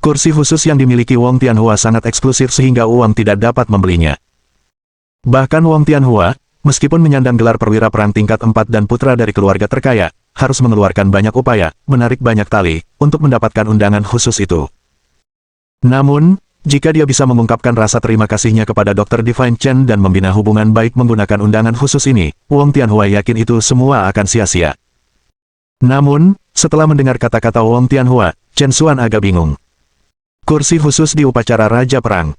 Kursi khusus yang dimiliki Wong Tianhua sangat eksklusif sehingga uang tidak dapat membelinya. Bahkan Wong Tianhua, meskipun menyandang gelar perwira perang tingkat 4 dan putra dari keluarga terkaya, harus mengeluarkan banyak upaya, menarik banyak tali, untuk mendapatkan undangan khusus itu. Namun, jika dia bisa mengungkapkan rasa terima kasihnya kepada Dr. Divine Chen dan membina hubungan baik menggunakan undangan khusus ini, Wong Tianhua yakin itu semua akan sia-sia. Namun, setelah mendengar kata-kata Wong Tianhua, Chen Xuan agak bingung. Kursi khusus di upacara Raja Perang.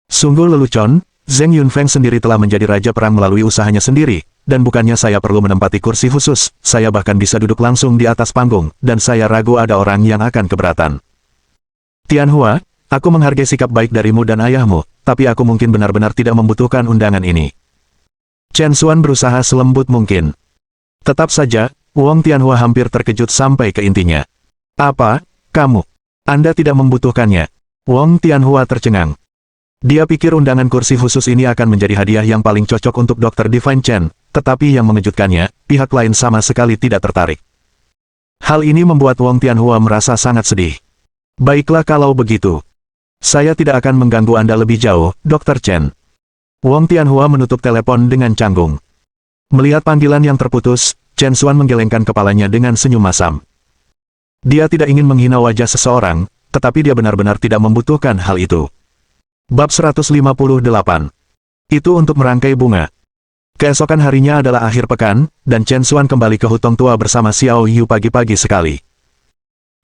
Sungguh lelucon, Zheng Yunfeng sendiri telah menjadi Raja Perang melalui usahanya sendiri, dan bukannya saya perlu menempati kursi khusus, saya bahkan bisa duduk langsung di atas panggung, dan saya ragu ada orang yang akan keberatan. Tianhua, aku menghargai sikap baik darimu dan ayahmu, tapi aku mungkin benar-benar tidak membutuhkan undangan ini. Chen Xuan berusaha selembut mungkin. Tetap saja, Wong Tianhua hampir terkejut sampai ke intinya. Apa, kamu? Anda tidak membutuhkannya? Wong Tianhua tercengang. Dia pikir undangan kursi khusus ini akan menjadi hadiah yang paling cocok untuk Dr. Divine Chen, tetapi yang mengejutkannya, pihak lain sama sekali tidak tertarik. Hal ini membuat Wong Tianhua merasa sangat sedih. Baiklah kalau begitu. Saya tidak akan mengganggu Anda lebih jauh, Dr. Chen. Wong Tianhua menutup telepon dengan canggung. Melihat panggilan yang terputus, Chen Xuan menggelengkan kepalanya dengan senyum masam. Dia tidak ingin menghina wajah seseorang, tetapi dia benar-benar tidak membutuhkan hal itu. Bab 158. Itu untuk merangkai bunga. Keesokan harinya adalah akhir pekan, dan Chen Xuan kembali ke Hutong Tua bersama Xiao Yu pagi-pagi sekali.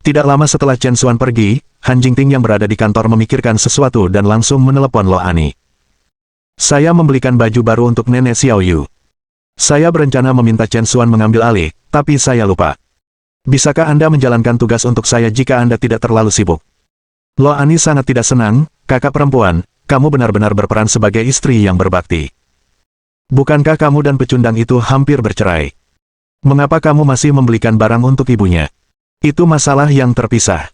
Tidak lama setelah Chen Xuan pergi, Han Jingting yang berada di kantor memikirkan sesuatu dan langsung menelepon Lo Ani. Saya membelikan baju baru untuk nenek Xiao Yu. Saya berencana meminta Chen Xuan mengambil alih, tapi saya lupa. Bisakah Anda menjalankan tugas untuk saya jika Anda tidak terlalu sibuk? Lo Ani sangat tidak senang, kakak perempuan, kamu benar-benar berperan sebagai istri yang berbakti. Bukankah kamu dan pecundang itu hampir bercerai? Mengapa kamu masih membelikan barang untuk ibunya? Itu masalah yang terpisah.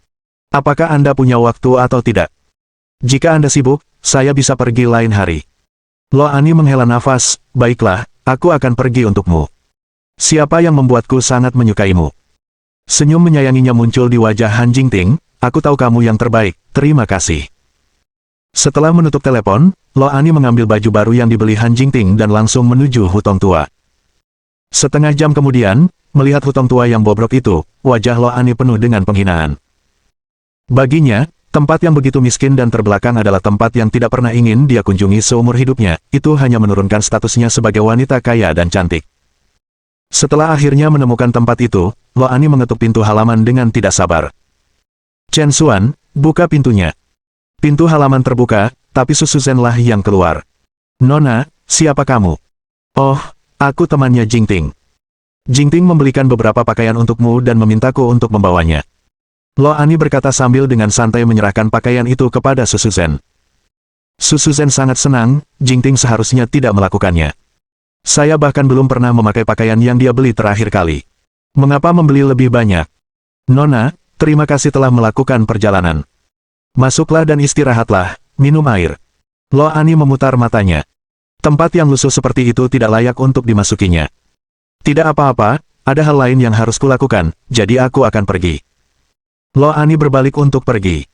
Apakah Anda punya waktu atau tidak? Jika Anda sibuk, saya bisa pergi lain hari. Lo Ani menghela nafas, baiklah, aku akan pergi untukmu. Siapa yang membuatku sangat menyukaimu? Senyum menyayanginya muncul di wajah Han Jingting, aku tahu kamu yang terbaik, terima kasih. Setelah menutup telepon, Lo Ani mengambil baju baru yang dibeli Han Jingting dan langsung menuju Hutong Tua. Setengah jam kemudian, melihat hutong tua yang bobrok itu, wajah Lo Ani penuh dengan penghinaan. Baginya, tempat yang begitu miskin dan terbelakang adalah tempat yang tidak pernah ingin dia kunjungi seumur hidupnya, itu hanya menurunkan statusnya sebagai wanita kaya dan cantik. Setelah akhirnya menemukan tempat itu, Lo Ani mengetuk pintu halaman dengan tidak sabar. Chen Xuan, buka pintunya. Pintu halaman terbuka, tapi Su Suzhen-lah yang keluar. Nona, siapa kamu? Oh, aku temannya Jingting. Jingting membelikan beberapa pakaian untukmu dan memintaku untuk membawanya. Lo Ani berkata sambil dengan santai menyerahkan pakaian itu kepada Su Suzhen. Su Suzhen sangat senang, Jingting seharusnya tidak melakukannya. Saya bahkan belum pernah memakai pakaian yang dia beli terakhir kali. Mengapa membeli lebih banyak? Nona, terima kasih telah melakukan perjalanan. Masuklah dan istirahatlah, minum air. Lo Ani memutar matanya. Tempat yang lusuh seperti itu tidak layak untuk dimasukinya. Tidak apa-apa, ada hal lain yang harus kulakukan, jadi aku akan pergi. Lo Ani berbalik untuk pergi.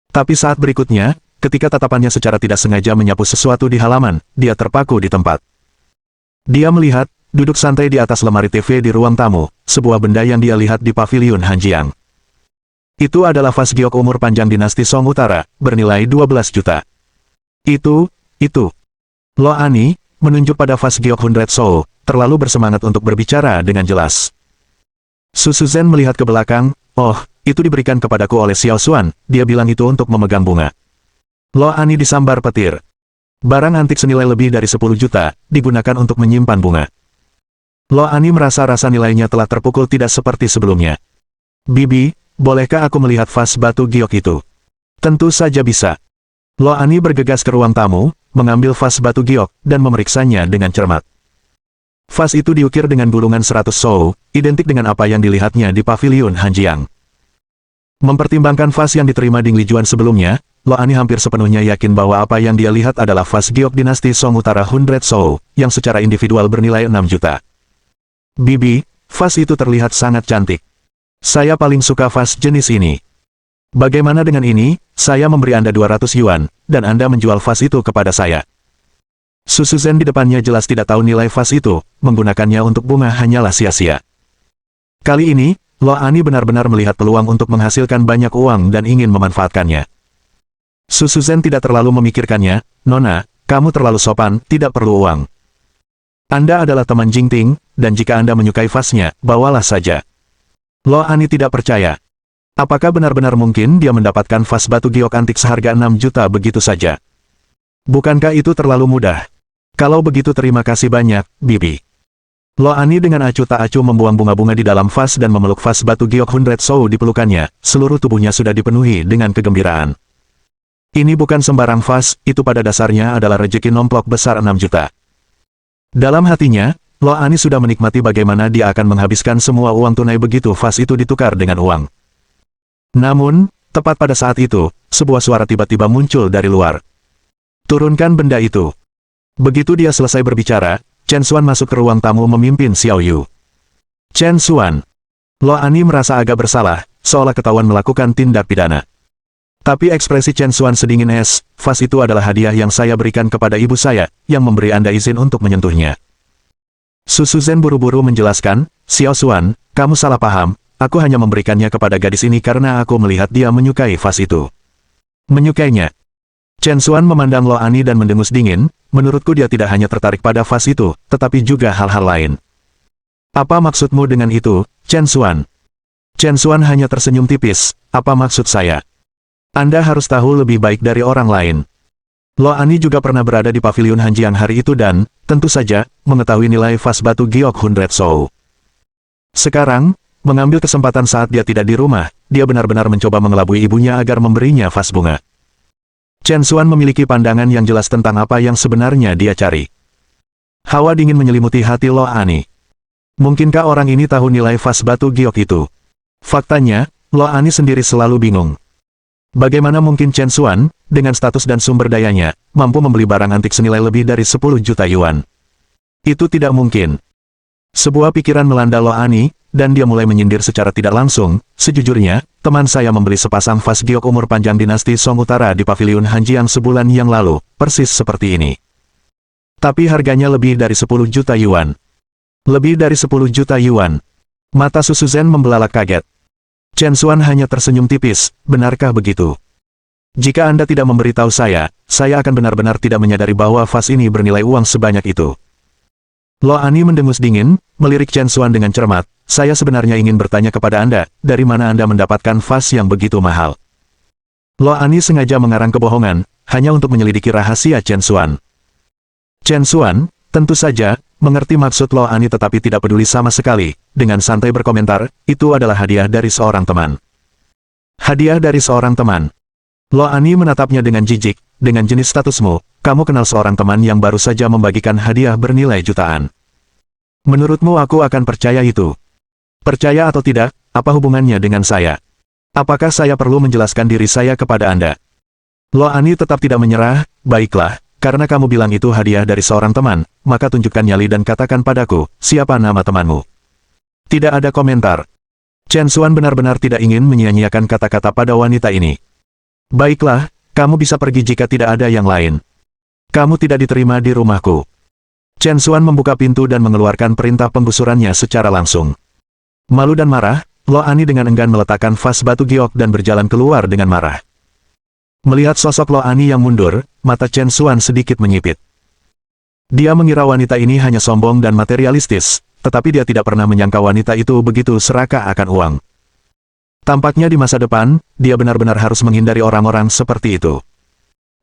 Tapi saat berikutnya, ketika tatapannya secara tidak sengaja menyapu sesuatu di halaman, dia terpaku di tempat. Dia melihat, duduk santai di atas lemari TV di ruang tamu, sebuah benda yang dia lihat di paviliun Hanjiang. Itu adalah vas giok umur panjang dinasti Song Utara, bernilai 12 juta. Itu. Lo Ani, menunjuk pada vas giok 100 Soul, terlalu bersemangat untuk berbicara dengan jelas. Su Suzhen melihat ke belakang, oh, itu diberikan kepadaku oleh Xiao Xuan, dia bilang itu untuk memegang bunga. Lo Ani disambar petir. Barang antik senilai lebih dari 10 juta, digunakan untuk menyimpan bunga. Lo Ani merasa rasa nilainya telah terpukul tidak seperti sebelumnya. Bibi, bolehkah aku melihat vas batu giok itu? Tentu saja bisa. Lo Ani bergegas ke ruang tamu, mengambil vas batu giok, dan memeriksanya dengan cermat. Vas itu diukir dengan gulungan 100 Soul, identik dengan apa yang dilihatnya di paviliun Hanjiang. Mempertimbangkan vas yang diterima Ding Lijuan sebelumnya, Lo Ani hampir sepenuhnya yakin bahwa apa yang dia lihat adalah vas giok dinasti Song Utara 100 Soul, yang secara individual bernilai 6 juta. Bibi, vas itu terlihat sangat cantik. Saya paling suka vas jenis ini. Bagaimana dengan ini, saya memberi Anda 200 yuan, dan Anda menjual vas itu kepada saya. Su Suzhen di depannya jelas tidak tahu nilai vas itu, menggunakannya untuk bunga hanyalah sia-sia. Kali ini, Lo Ani benar-benar melihat peluang untuk menghasilkan banyak uang dan ingin memanfaatkannya. Su Suzhen tidak terlalu memikirkannya, Nona, kamu terlalu sopan, tidak perlu uang. Anda adalah teman Jingting, dan jika Anda menyukai vasnya, bawalah saja. Lo Ani tidak percaya. Apakah benar-benar mungkin dia mendapatkan vas batu giok antik seharga 6 juta begitu saja? Bukankah itu terlalu mudah? Kalau begitu terima kasih banyak, Bibi. Lo Ani dengan acuh tak acuh membuang bunga-bunga di dalam vas dan memeluk vas batu giok 100 Soul di pelukannya, seluruh tubuhnya sudah dipenuhi dengan kegembiraan. Ini bukan sembarang vas, itu pada dasarnya adalah rejeki nomplok besar 6 juta. Dalam hatinya, Lo Ani sudah menikmati bagaimana dia akan menghabiskan semua uang tunai begitu vas itu ditukar dengan uang. Namun, tepat pada saat itu, sebuah suara tiba-tiba muncul dari luar. Turunkan benda itu. Begitu dia selesai berbicara, Chen Xuan masuk ke ruang tamu memimpin Xiao Yu. Chen Xuan. Lo Ani merasa agak bersalah, seolah ketahuan melakukan tindak pidana. Tapi ekspresi Chen Xuan sedingin es, vas itu adalah hadiah yang saya berikan kepada ibu saya, yang memberi Anda izin untuk menyentuhnya. Su Suzhen buru-buru menjelaskan, Xiao Xuan, kamu salah paham. Aku hanya memberikannya kepada gadis ini karena aku melihat dia menyukai vas itu. Menyukainya. Chen Xuan memandang Lo Ani dan mendengus dingin, menurutku dia tidak hanya tertarik pada vas itu, tetapi juga hal-hal lain. Apa maksudmu dengan itu, Chen Xuan? Chen Xuan hanya tersenyum tipis, apa maksud saya? Anda harus tahu lebih baik dari orang lain. Lo Ani juga pernah berada di paviliun Hanjiang hari itu dan, tentu saja, mengetahui nilai vas batu giok 100 Soul. Sekarang, mengambil kesempatan saat dia tidak di rumah, dia benar-benar mencoba mengelabui ibunya agar memberinya vas bunga. Chen Xuan memiliki pandangan yang jelas tentang apa yang sebenarnya dia cari. Hawa dingin menyelimuti hati Lo Ani. Mungkinkah orang ini tahu nilai vas batu giok itu? Faktanya, Lo Ani sendiri selalu bingung. Bagaimana mungkin Chen Xuan, dengan status dan sumber dayanya, mampu membeli barang antik senilai lebih dari 10 juta yuan? Itu tidak mungkin. Sebuah pikiran melanda Lo Ani, dan dia mulai menyindir secara tidak langsung, sejujurnya, teman saya membeli sepasang vas giok umur panjang dinasti Song Utara di paviliun Hanjiang sebulan yang lalu, persis seperti ini. Tapi harganya lebih dari 10 juta yuan. Lebih dari 10 juta yuan. Mata Su Suzhen membelalak kaget. Chen Xuan hanya tersenyum tipis, benarkah begitu? Jika Anda tidak memberitahu saya akan benar-benar tidak menyadari bahwa vas ini bernilai uang sebanyak itu. Lo Ani mendengus dingin, melirik Chen Xuan dengan cermat. Saya sebenarnya ingin bertanya kepada Anda, dari mana Anda mendapatkan vas yang begitu mahal? Lo Ani sengaja mengarang kebohongan, hanya untuk menyelidiki rahasia Chen Xuan. Chen Xuan, tentu saja, mengerti maksud Lo Ani tetapi tidak peduli sama sekali, dengan santai berkomentar, itu adalah hadiah dari seorang teman. Hadiah dari seorang teman. Lo Ani menatapnya dengan jijik, dengan jenis statusmu, kamu kenal seorang teman yang baru saja membagikan hadiah bernilai jutaan. Menurutmu aku akan percaya itu? Percaya atau tidak, apa hubungannya dengan saya? Apakah saya perlu menjelaskan diri saya kepada Anda? Lo Ani tetap tidak menyerah, baiklah, karena kamu bilang itu hadiah dari seorang teman, maka tunjukkan nyali dan katakan padaku, siapa nama temanmu? Tidak ada komentar. Chen Xuan benar-benar tidak ingin menyia-nyiakan kata-kata pada wanita ini. Baiklah, kamu bisa pergi jika tidak ada yang lain. Kamu tidak diterima di rumahku. Chen Xuan membuka pintu dan mengeluarkan perintah penggusurannya secara langsung. Malu dan marah, Lo Ani dengan enggan meletakkan vas batu giok dan berjalan keluar dengan marah. Melihat sosok Lo Ani yang mundur, mata Chen Xuan sedikit menyipit. Dia mengira wanita ini hanya sombong dan materialistis, tetapi dia tidak pernah menyangka wanita itu begitu serakah akan uang. Tampaknya di masa depan, dia benar-benar harus menghindari orang-orang seperti itu.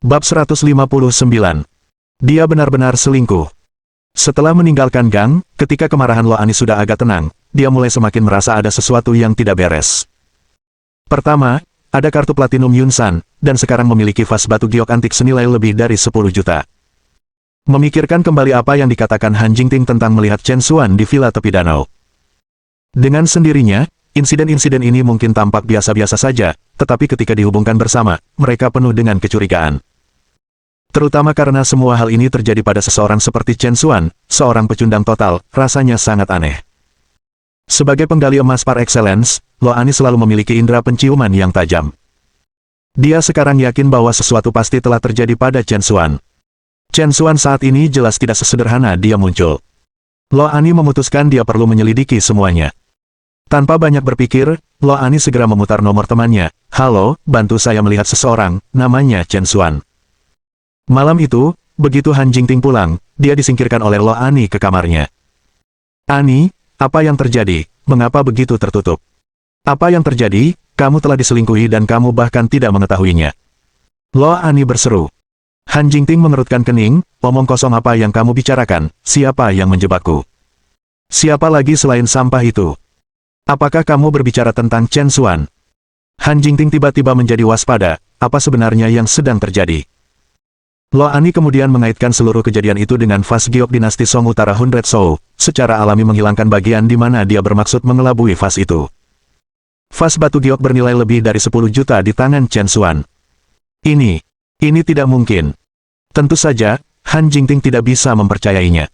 Bab 159. Dia benar-benar selingkuh. Setelah meninggalkan gang, ketika kemarahan Lo Ani sudah agak tenang, dia mulai semakin merasa ada sesuatu yang tidak beres. Pertama, ada kartu platinum Yunsan, dan sekarang memiliki vas batu giok antik senilai lebih dari 10 juta. Memikirkan kembali apa yang dikatakan Han Jingting tentang melihat Chen Xuan di villa tepi danau. Dengan sendirinya, insiden-insiden ini mungkin tampak biasa-biasa saja, tetapi ketika dihubungkan bersama, mereka penuh dengan kecurigaan. Terutama karena semua hal ini terjadi pada seseorang seperti Chen Xuan, seorang pecundang total, rasanya sangat aneh. Sebagai penggali emas par excellence, Lo Ani selalu memiliki indera penciuman yang tajam. Dia sekarang yakin bahwa sesuatu pasti telah terjadi pada Chen Xuan. Chen Xuan saat ini jelas tidak sesederhana dia muncul. Lo Ani memutuskan dia perlu menyelidiki semuanya. Tanpa banyak berpikir, Lo Ani segera memutar nomor temannya. Halo, bantu saya melihat seseorang, namanya Chen Xuan. Malam itu, begitu Han Jingting pulang, dia disingkirkan oleh Lo Ani ke kamarnya. Ani, apa yang terjadi? Mengapa begitu tertutup? Apa yang terjadi? Kamu telah diselingkuhi dan kamu bahkan tidak mengetahuinya. Lo Ani berseru. Han Jingting mengerutkan kening, omong kosong apa yang kamu bicarakan, siapa yang menjebakku? Siapa lagi selain sampah itu? Apakah kamu berbicara tentang Chen Xuan? Han Jingting tiba-tiba menjadi waspada, apa sebenarnya yang sedang terjadi? Lo Ani kemudian mengaitkan seluruh kejadian itu dengan vas giok dinasti Song Utara Hundred Shou, secara alami menghilangkan bagian di mana dia bermaksud mengelabui vas itu. Vas batu giok bernilai lebih dari 10 juta di tangan Chen Xuan. Ini tidak mungkin. Tentu saja, Han Jingting tidak bisa mempercayainya.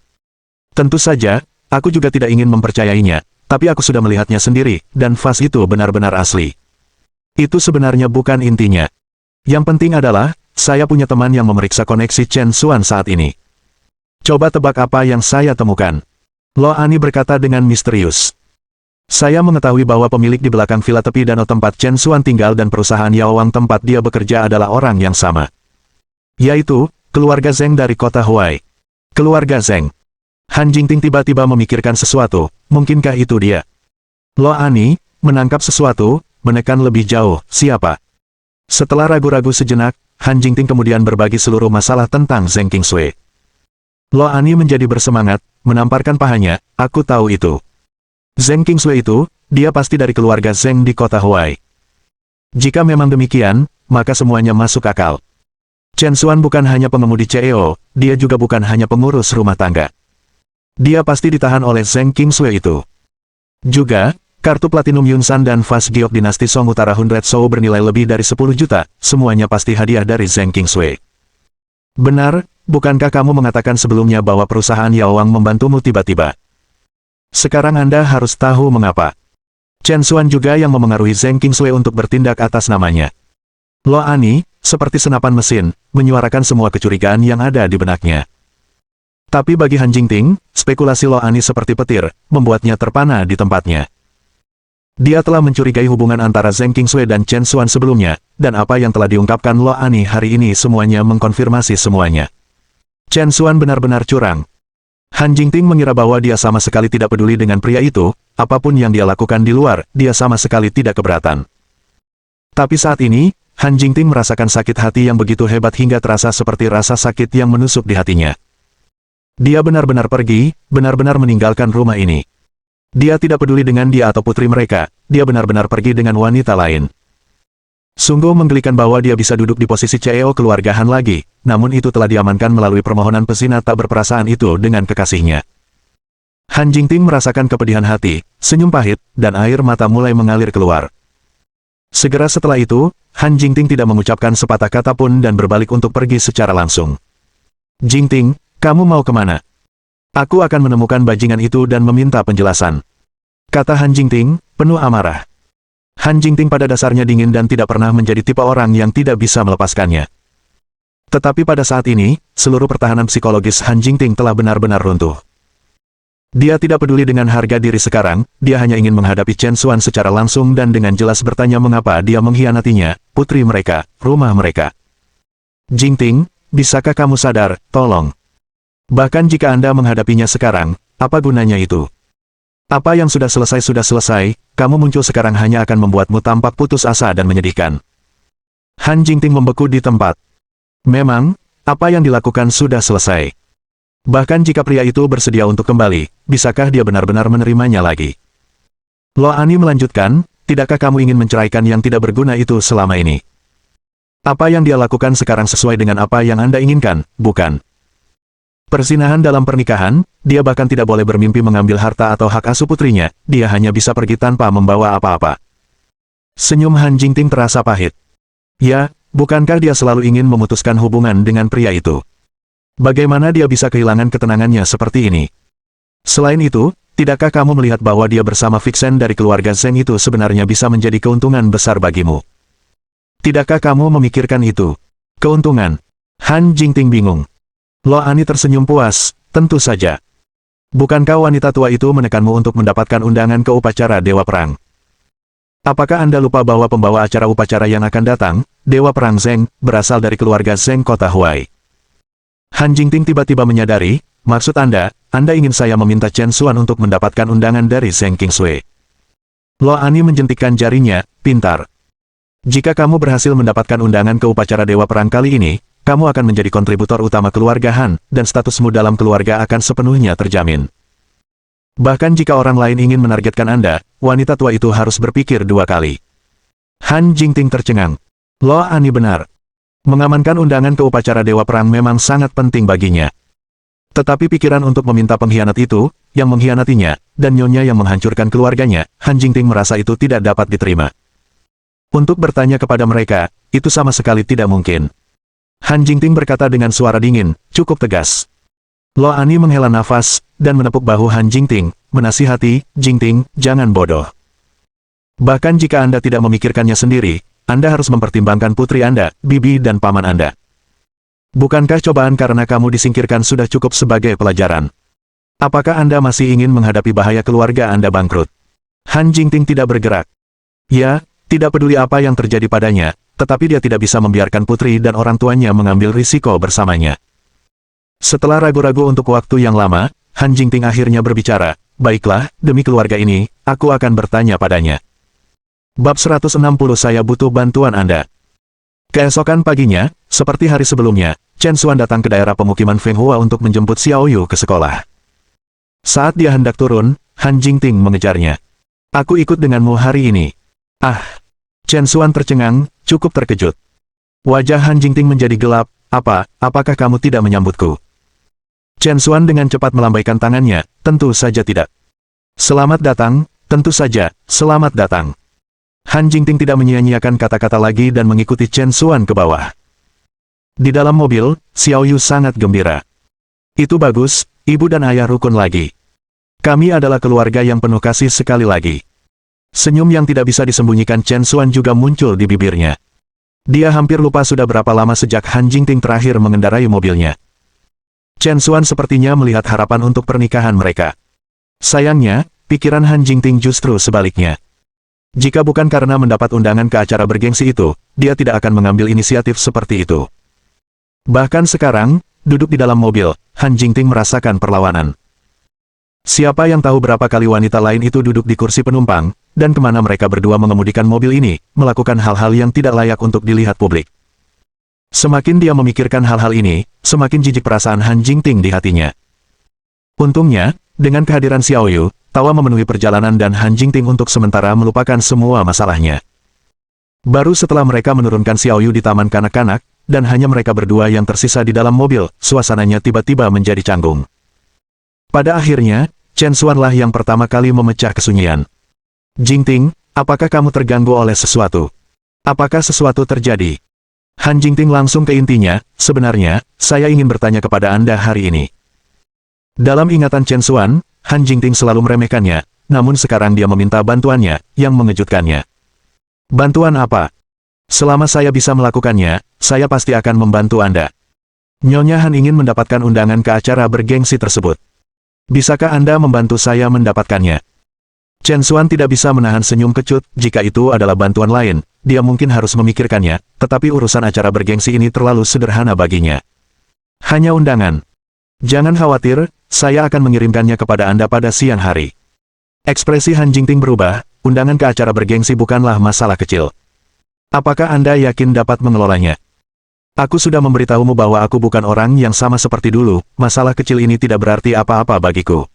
Tentu saja, aku juga tidak ingin mempercayainya, tapi aku sudah melihatnya sendiri, dan vas itu benar-benar asli. Itu sebenarnya bukan intinya. Yang penting adalah, saya punya teman yang memeriksa koneksi Chen Xuan saat ini. Coba tebak apa yang saya temukan. Lo Ani berkata dengan misterius. Saya mengetahui bahwa pemilik di belakang villa tepi danau tempat Chen Xuan tinggal dan perusahaan Yaowang tempat dia bekerja adalah orang yang sama. Yaitu, keluarga Zeng dari kota Huai. Keluarga Zeng. Han Jingting tiba-tiba memikirkan sesuatu, mungkinkah itu dia? Lo Ani, menangkap sesuatu, menekan lebih jauh, siapa? Setelah ragu-ragu sejenak, Han Jingting kemudian berbagi seluruh masalah tentang Zeng Qingsui. Lo Ani menjadi bersemangat, menamparkan pahanya, aku tahu itu. Zeng Qingsui itu, dia pasti dari keluarga Zeng di kota Huai. Jika memang demikian, maka semuanya masuk akal. Chen Xuan bukan hanya pengemudi CEO, dia juga bukan hanya pengurus rumah tangga. Dia pasti ditahan oleh Zeng Qingsui itu. Juga, kartu platinum Yunsan dan vas giok dinasti Song Utara Hundred Shou bernilai lebih dari 10 juta, semuanya pasti hadiah dari Zeng Qingsui. Benar, bukankah kamu mengatakan sebelumnya bahwa perusahaan Yaowang membantumu tiba-tiba? Sekarang Anda harus tahu mengapa. Chen Xuan juga yang memengaruhi Zeng Qingsui untuk bertindak atas namanya. Lo Ani, seperti senapan mesin, menyuarakan semua kecurigaan yang ada di benaknya. Tapi bagi Han Jingting, spekulasi Lo Ani seperti petir, membuatnya terpana di tempatnya. Dia telah mencurigai hubungan antara Zheng Qingsui dan Chen Xuan sebelumnya, dan apa yang telah diungkapkan Lo Ani hari ini semuanya mengkonfirmasi semuanya. Chen Xuan benar-benar curang. Han Jingting mengira bahwa dia sama sekali tidak peduli dengan pria itu, apapun yang dia lakukan di luar, dia sama sekali tidak keberatan. Tapi saat ini, Han Jingting merasakan sakit hati yang begitu hebat hingga terasa seperti rasa sakit yang menusuk di hatinya. Dia benar-benar pergi, benar-benar meninggalkan rumah ini. Dia tidak peduli dengan dia atau putri mereka, dia benar-benar pergi dengan wanita lain. Sungguh menggelikan bahwa dia bisa duduk di posisi CEO keluarga Han lagi, namun itu telah diamankan melalui permohonan pezina tak berperasaan itu dengan kekasihnya. Han Jingting merasakan kepedihan hati, senyum pahit, dan air mata mulai mengalir keluar. Segera setelah itu, Han Jingting tidak mengucapkan sepatah kata pun dan berbalik untuk pergi secara langsung. Jingting, kamu mau kemana? Aku akan menemukan bajingan itu dan meminta penjelasan. Kata Han Jingting, penuh amarah. Han Jingting pada dasarnya dingin dan tidak pernah menjadi tipe orang yang tidak bisa melepaskannya. Tetapi pada saat ini, seluruh pertahanan psikologis Han Jingting telah benar-benar runtuh. Dia tidak peduli dengan harga diri sekarang, dia hanya ingin menghadapi Chen Xuan secara langsung dan dengan jelas bertanya mengapa dia mengkhianatinya, putri mereka, rumah mereka. Jingting, bisakah kamu sadar, tolong. Bahkan jika Anda menghadapinya sekarang, apa gunanya itu? Apa yang sudah selesai, kamu muncul sekarang hanya akan membuatmu tampak putus asa dan menyedihkan. Han Jingting membeku di tempat. Memang, apa yang dilakukan sudah selesai. Bahkan jika pria itu bersedia untuk kembali, bisakah dia benar-benar menerimanya lagi? Lo Ani melanjutkan, tidakkah kamu ingin menceraikan yang tidak berguna itu selama ini? Apa yang dia lakukan sekarang sesuai dengan apa yang Anda inginkan, bukan? Persinahan dalam pernikahan, dia bahkan tidak boleh bermimpi mengambil harta atau hak asuh putrinya, dia hanya bisa pergi tanpa membawa apa-apa. Senyum Han Jingting terasa pahit. Ya, bukankah dia selalu ingin memutuskan hubungan dengan pria itu? Bagaimana dia bisa kehilangan ketenangannya seperti ini? Selain itu, tidakkah kamu melihat bahwa dia bersama Vixen dari keluarga Zheng itu sebenarnya bisa menjadi keuntungan besar bagimu? Tidakkah kamu memikirkan itu? Keuntungan? Han Jingting bingung. Lo Ani tersenyum puas, tentu saja. Bukankah wanita tua itu menekanmu untuk mendapatkan undangan ke upacara Dewa Perang? Apakah Anda lupa bahwa pembawa acara upacara yang akan datang, Dewa Perang Zheng, berasal dari keluarga Zheng kota Huai? Han Jingting tiba-tiba menyadari, maksud Anda ingin saya meminta Chen Xuan untuk mendapatkan undangan dari Zheng Qingsui. Lo Ani menjentikkan jarinya, pintar. Jika kamu berhasil mendapatkan undangan ke upacara Dewa Perang kali ini, kamu akan menjadi kontributor utama keluarga Han, dan statusmu dalam keluarga akan sepenuhnya terjamin. Bahkan jika orang lain ingin menargetkan Anda, wanita tua itu harus berpikir dua kali. Han Jingting tercengang. Lo Ani benar. Mengamankan undangan ke upacara Dewa Perang memang sangat penting baginya. Tetapi pikiran untuk meminta pengkhianat itu, yang mengkhianatinya, dan nyonya yang menghancurkan keluarganya, Han Jingting merasa itu tidak dapat diterima. Untuk bertanya kepada mereka, itu sama sekali tidak mungkin. Han Jingting berkata dengan suara dingin, cukup tegas. Lo Ani menghela nafas, dan menepuk bahu Han Jingting, menasihati, Jingting, jangan bodoh. Bahkan jika Anda tidak memikirkannya sendiri, Anda harus mempertimbangkan putri Anda, bibi dan paman Anda. Bukankah cobaan karena kamu disingkirkan sudah cukup sebagai pelajaran? Apakah Anda masih ingin menghadapi bahaya keluarga Anda bangkrut? Han Jingting tidak bergerak. Ya, tidak peduli apa yang terjadi padanya, tetapi dia tidak bisa membiarkan putri dan orang tuanya mengambil risiko bersamanya. Setelah ragu-ragu untuk waktu yang lama, Han Jingting akhirnya berbicara, baiklah, demi keluarga ini, aku akan bertanya padanya. Bab 160 saya butuh bantuan Anda. Keesokan paginya, seperti hari sebelumnya, Chen Xuan datang ke daerah pemukiman Feng Hua untuk menjemput Xiao Yu ke sekolah. Saat dia hendak turun, Han Jingting mengejarnya. Aku ikut denganmu hari ini. Ah! Chen Xuan tercengang, cukup terkejut. Wajah Han Jingting menjadi gelap, apakah kamu tidak menyambutku? Chen Xuan dengan cepat melambaikan tangannya, tentu saja tidak. Selamat datang, tentu saja, selamat datang. Han Jingting tidak menyia-nyiakan kata-kata lagi dan mengikuti Chen Xuan ke bawah. Di dalam mobil, Xiao Yu sangat gembira. Itu bagus, ibu dan ayah rukun lagi. Kami adalah keluarga yang penuh kasih sekali lagi. Senyum yang tidak bisa disembunyikan Chen Xuan juga muncul di bibirnya. Dia hampir lupa sudah berapa lama sejak Han Jingting terakhir mengendarai mobilnya. Chen Xuan sepertinya melihat harapan untuk pernikahan mereka. Sayangnya, pikiran Han Jingting justru sebaliknya. Jika bukan karena mendapat undangan ke acara bergengsi itu, dia tidak akan mengambil inisiatif seperti itu. Bahkan sekarang, duduk di dalam mobil, Han Jingting merasakan perlawanan. Siapa yang tahu berapa kali wanita lain itu duduk di kursi penumpang, dan kemana mereka berdua mengemudikan mobil ini, melakukan hal-hal yang tidak layak untuk dilihat publik. Semakin dia memikirkan hal-hal ini, semakin jijik perasaan Han Jingting di hatinya. Untungnya, dengan kehadiran Xiao Yu, tawa memenuhi perjalanan dan Han Jingting untuk sementara melupakan semua masalahnya. Baru setelah mereka menurunkan Xiao Yu di taman kanak-kanak, dan hanya mereka berdua yang tersisa di dalam mobil, suasananya tiba-tiba menjadi canggung. Pada akhirnya, Chen Xuan lah yang pertama kali memecah kesunyian. Jingting, apakah kamu terganggu oleh sesuatu? Apakah sesuatu terjadi? Han Jingting langsung ke intinya, sebenarnya, saya ingin bertanya kepada Anda hari ini. Dalam ingatan Chen Xuan, Han Jingting selalu meremehkannya, namun sekarang dia meminta bantuannya, yang mengejutkannya. Bantuan apa? Selama saya bisa melakukannya, saya pasti akan membantu Anda. Nyonya Han ingin mendapatkan undangan ke acara bergengsi tersebut. Bisakah Anda membantu saya mendapatkannya? Chen Xuan tidak bisa menahan senyum kecut, jika itu adalah bantuan lain, dia mungkin harus memikirkannya, tetapi urusan acara bergengsi ini terlalu sederhana baginya. Hanya undangan. Jangan khawatir, saya akan mengirimkannya kepada Anda pada siang hari. Ekspresi Han Jingting berubah, undangan ke acara bergengsi bukanlah masalah kecil. Apakah Anda yakin dapat mengelolanya? Aku sudah memberitahumu bahwa aku bukan orang yang sama seperti dulu, masalah kecil ini tidak berarti apa-apa bagiku.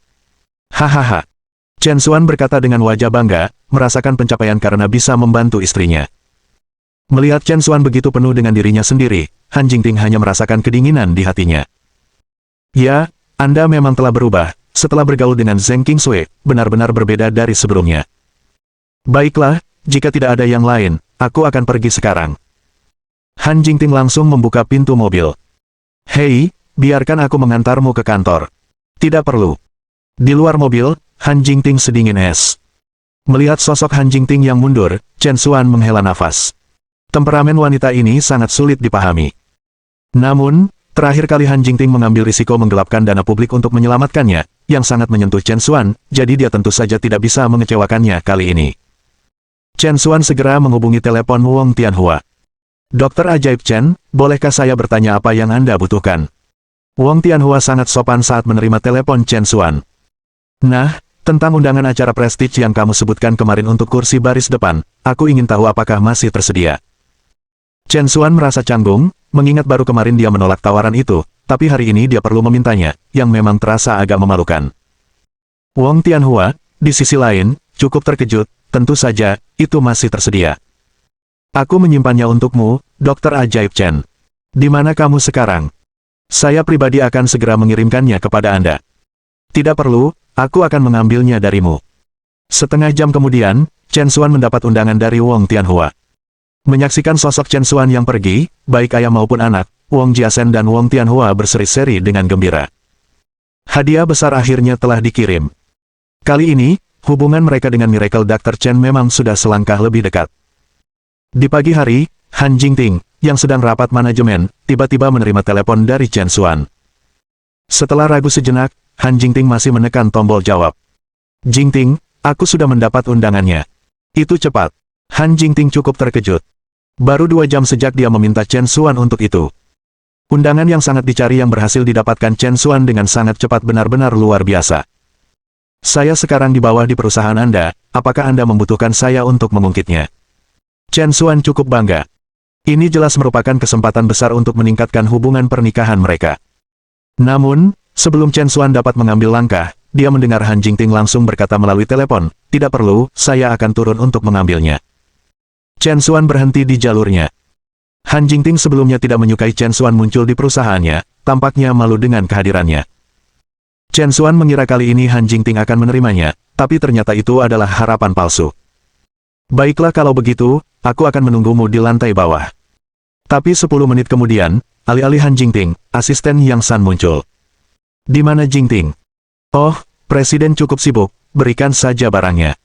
Hahaha. Chen Xuan berkata dengan wajah bangga, merasakan pencapaian karena bisa membantu istrinya. Melihat Chen Xuan begitu penuh dengan dirinya sendiri, Han Jingting hanya merasakan kedinginan di hatinya. Ya, Anda memang telah berubah, setelah bergaul dengan Zheng Qingsui, benar-benar berbeda dari sebelumnya. Baiklah, jika tidak ada yang lain, aku akan pergi sekarang. Han Jingting langsung membuka pintu mobil. Hei, biarkan aku mengantarmu ke kantor. Tidak perlu. Di luar mobil, Han Jingting sedingin es. Melihat sosok Han Jingting yang mundur, Chen Xuan menghela nafas. Temperamen wanita ini sangat sulit dipahami. Namun, terakhir kali Han Jingting mengambil risiko menggelapkan dana publik untuk menyelamatkannya, yang sangat menyentuh Chen Xuan, jadi dia tentu saja tidak bisa mengecewakannya kali ini. Chen Xuan segera menghubungi telepon Wong Tianhua. Dokter Ajaib Chen, bolehkah saya bertanya apa yang Anda butuhkan? Wong Tianhua sangat sopan saat menerima telepon Chen Xuan. Nah, tentang undangan acara prestige yang kamu sebutkan kemarin untuk kursi baris depan, aku ingin tahu apakah masih tersedia. Chen Xuan merasa canggung, mengingat baru kemarin dia menolak tawaran itu, tapi hari ini dia perlu memintanya, yang memang terasa agak memalukan. Wong Tianhua, di sisi lain, cukup terkejut, tentu saja, itu masih tersedia. Aku menyimpannya untukmu, Dokter Ajaib Chen. Di mana kamu sekarang? Saya pribadi akan segera mengirimkannya kepada Anda. Tidak perlu, aku akan mengambilnya darimu. Setengah jam kemudian, Chen Xuan mendapat undangan dari Wong Tianhua. Menyaksikan sosok Chen Xuan yang pergi, baik ayah maupun anak, Wong Jiasen dan Wong Tianhua berseri-seri dengan gembira. Hadiah besar akhirnya telah dikirim. Kali ini, hubungan mereka dengan Miracle Dr. Chen memang sudah selangkah lebih dekat. Di pagi hari, Han Jingting, yang sedang rapat manajemen, tiba-tiba menerima telepon dari Chen Xuan. Setelah ragu sejenak, Han Jingting masih menekan tombol jawab. Jingting, aku sudah mendapat undangannya. Itu cepat. Han Jingting cukup terkejut. Baru 2 jam sejak dia meminta Chen Xuan untuk itu. Undangan yang sangat dicari yang berhasil didapatkan Chen Xuan dengan sangat cepat benar-benar luar biasa. Saya sekarang di bawah di perusahaan Anda, apakah Anda membutuhkan saya untuk mengungkitnya? Chen Xuan cukup bangga. Ini jelas merupakan kesempatan besar untuk meningkatkan hubungan pernikahan mereka. Namun, sebelum Chen Xuan dapat mengambil langkah, dia mendengar Han Jingting langsung berkata melalui telepon, tidak perlu, saya akan turun untuk mengambilnya. Chen Xuan berhenti di jalurnya. Han Jingting sebelumnya tidak menyukai Chen Xuan muncul di perusahaannya, tampaknya malu dengan kehadirannya. Chen Xuan mengira kali ini Han Jingting akan menerimanya, tapi ternyata itu adalah harapan palsu. Baiklah kalau begitu, aku akan menunggumu di lantai bawah. Tapi 10 menit kemudian, alih-alih Han Jingting, asisten Yang San muncul. Di mana Jingting? Oh, Presiden cukup sibuk, berikan saja barangnya.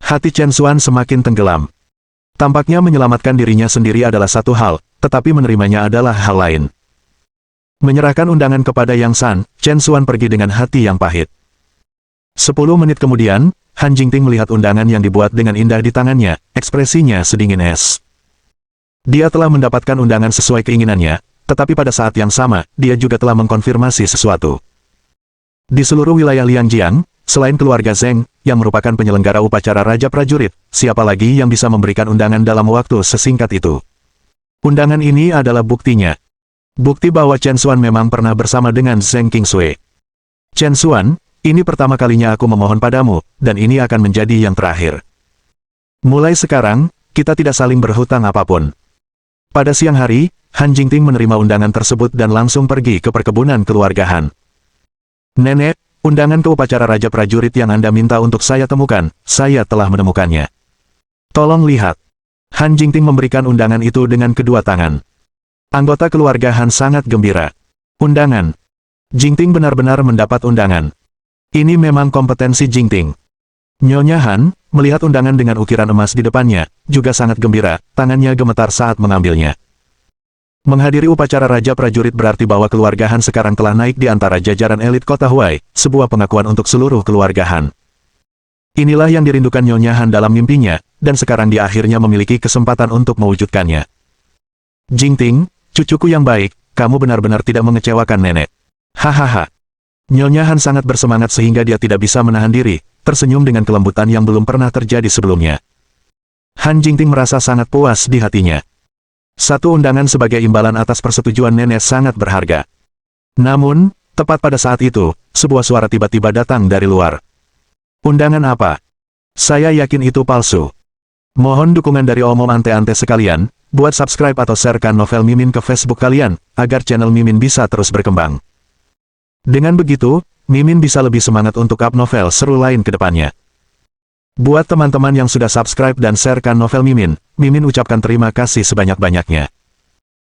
Hati Chen Xuan semakin tenggelam. Tampaknya menyelamatkan dirinya sendiri adalah satu hal, tetapi menerimanya adalah hal lain. Menyerahkan undangan kepada Yang San, Chen Xuan pergi dengan hati yang pahit. 10 menit kemudian, Han Jingting melihat undangan yang dibuat dengan indah di tangannya, ekspresinya sedingin es. Dia telah mendapatkan undangan sesuai keinginannya, tetapi pada saat yang sama, dia juga telah mengkonfirmasi sesuatu. Di seluruh wilayah Liangjiang, selain keluarga Zheng, yang merupakan penyelenggara upacara Raja Prajurit, siapa lagi yang bisa memberikan undangan dalam waktu sesingkat itu? Undangan ini adalah buktinya. Bukti bahwa Chen Xuan memang pernah bersama dengan Zheng Qingsui. Chen Xuan, ini pertama kalinya aku memohon padamu, dan ini akan menjadi yang terakhir. Mulai sekarang, kita tidak saling berhutang apapun. Pada siang hari, Han Jingting menerima undangan tersebut dan langsung pergi ke perkebunan keluarga Han. Nenek, undangan ke upacara Raja Prajurit yang Anda minta untuk saya temukan, saya telah menemukannya. Tolong lihat. Han Jingting memberikan undangan itu dengan kedua tangan. Anggota keluarga Han sangat gembira. Undangan. Jingting benar-benar mendapat undangan. Ini memang kompetensi Jingting. Nyonya Han, melihat undangan dengan ukiran emas di depannya, juga sangat gembira, tangannya gemetar saat mengambilnya. Menghadiri upacara Raja Prajurit berarti bahwa keluarga Han sekarang telah naik di antara jajaran elit kota Huai, sebuah pengakuan untuk seluruh keluarga Han. Inilah yang dirindukan Nyonya Han dalam mimpinya, dan sekarang dia akhirnya memiliki kesempatan untuk mewujudkannya. Jingting, cucuku yang baik, kamu benar-benar tidak mengecewakan nenek. Hahaha. Nyonya Han sangat bersemangat sehingga dia tidak bisa menahan diri, tersenyum dengan kelembutan yang belum pernah terjadi sebelumnya. Han Jingting merasa sangat puas di hatinya. Satu undangan sebagai imbalan atas persetujuan nenek sangat berharga. Namun, tepat pada saat itu, sebuah suara tiba-tiba datang dari luar. Undangan apa? Saya yakin itu palsu. Mohon dukungan dari omom ante-ante sekalian, buat subscribe atau sharekan novel Mimin ke Facebook kalian, agar channel Mimin bisa terus berkembang. Dengan begitu, Mimin bisa lebih semangat untuk up novel seru lain ke depannya. Buat teman-teman yang sudah subscribe dan sharekan novel Mimin, Mimin ucapkan terima kasih sebanyak-banyaknya.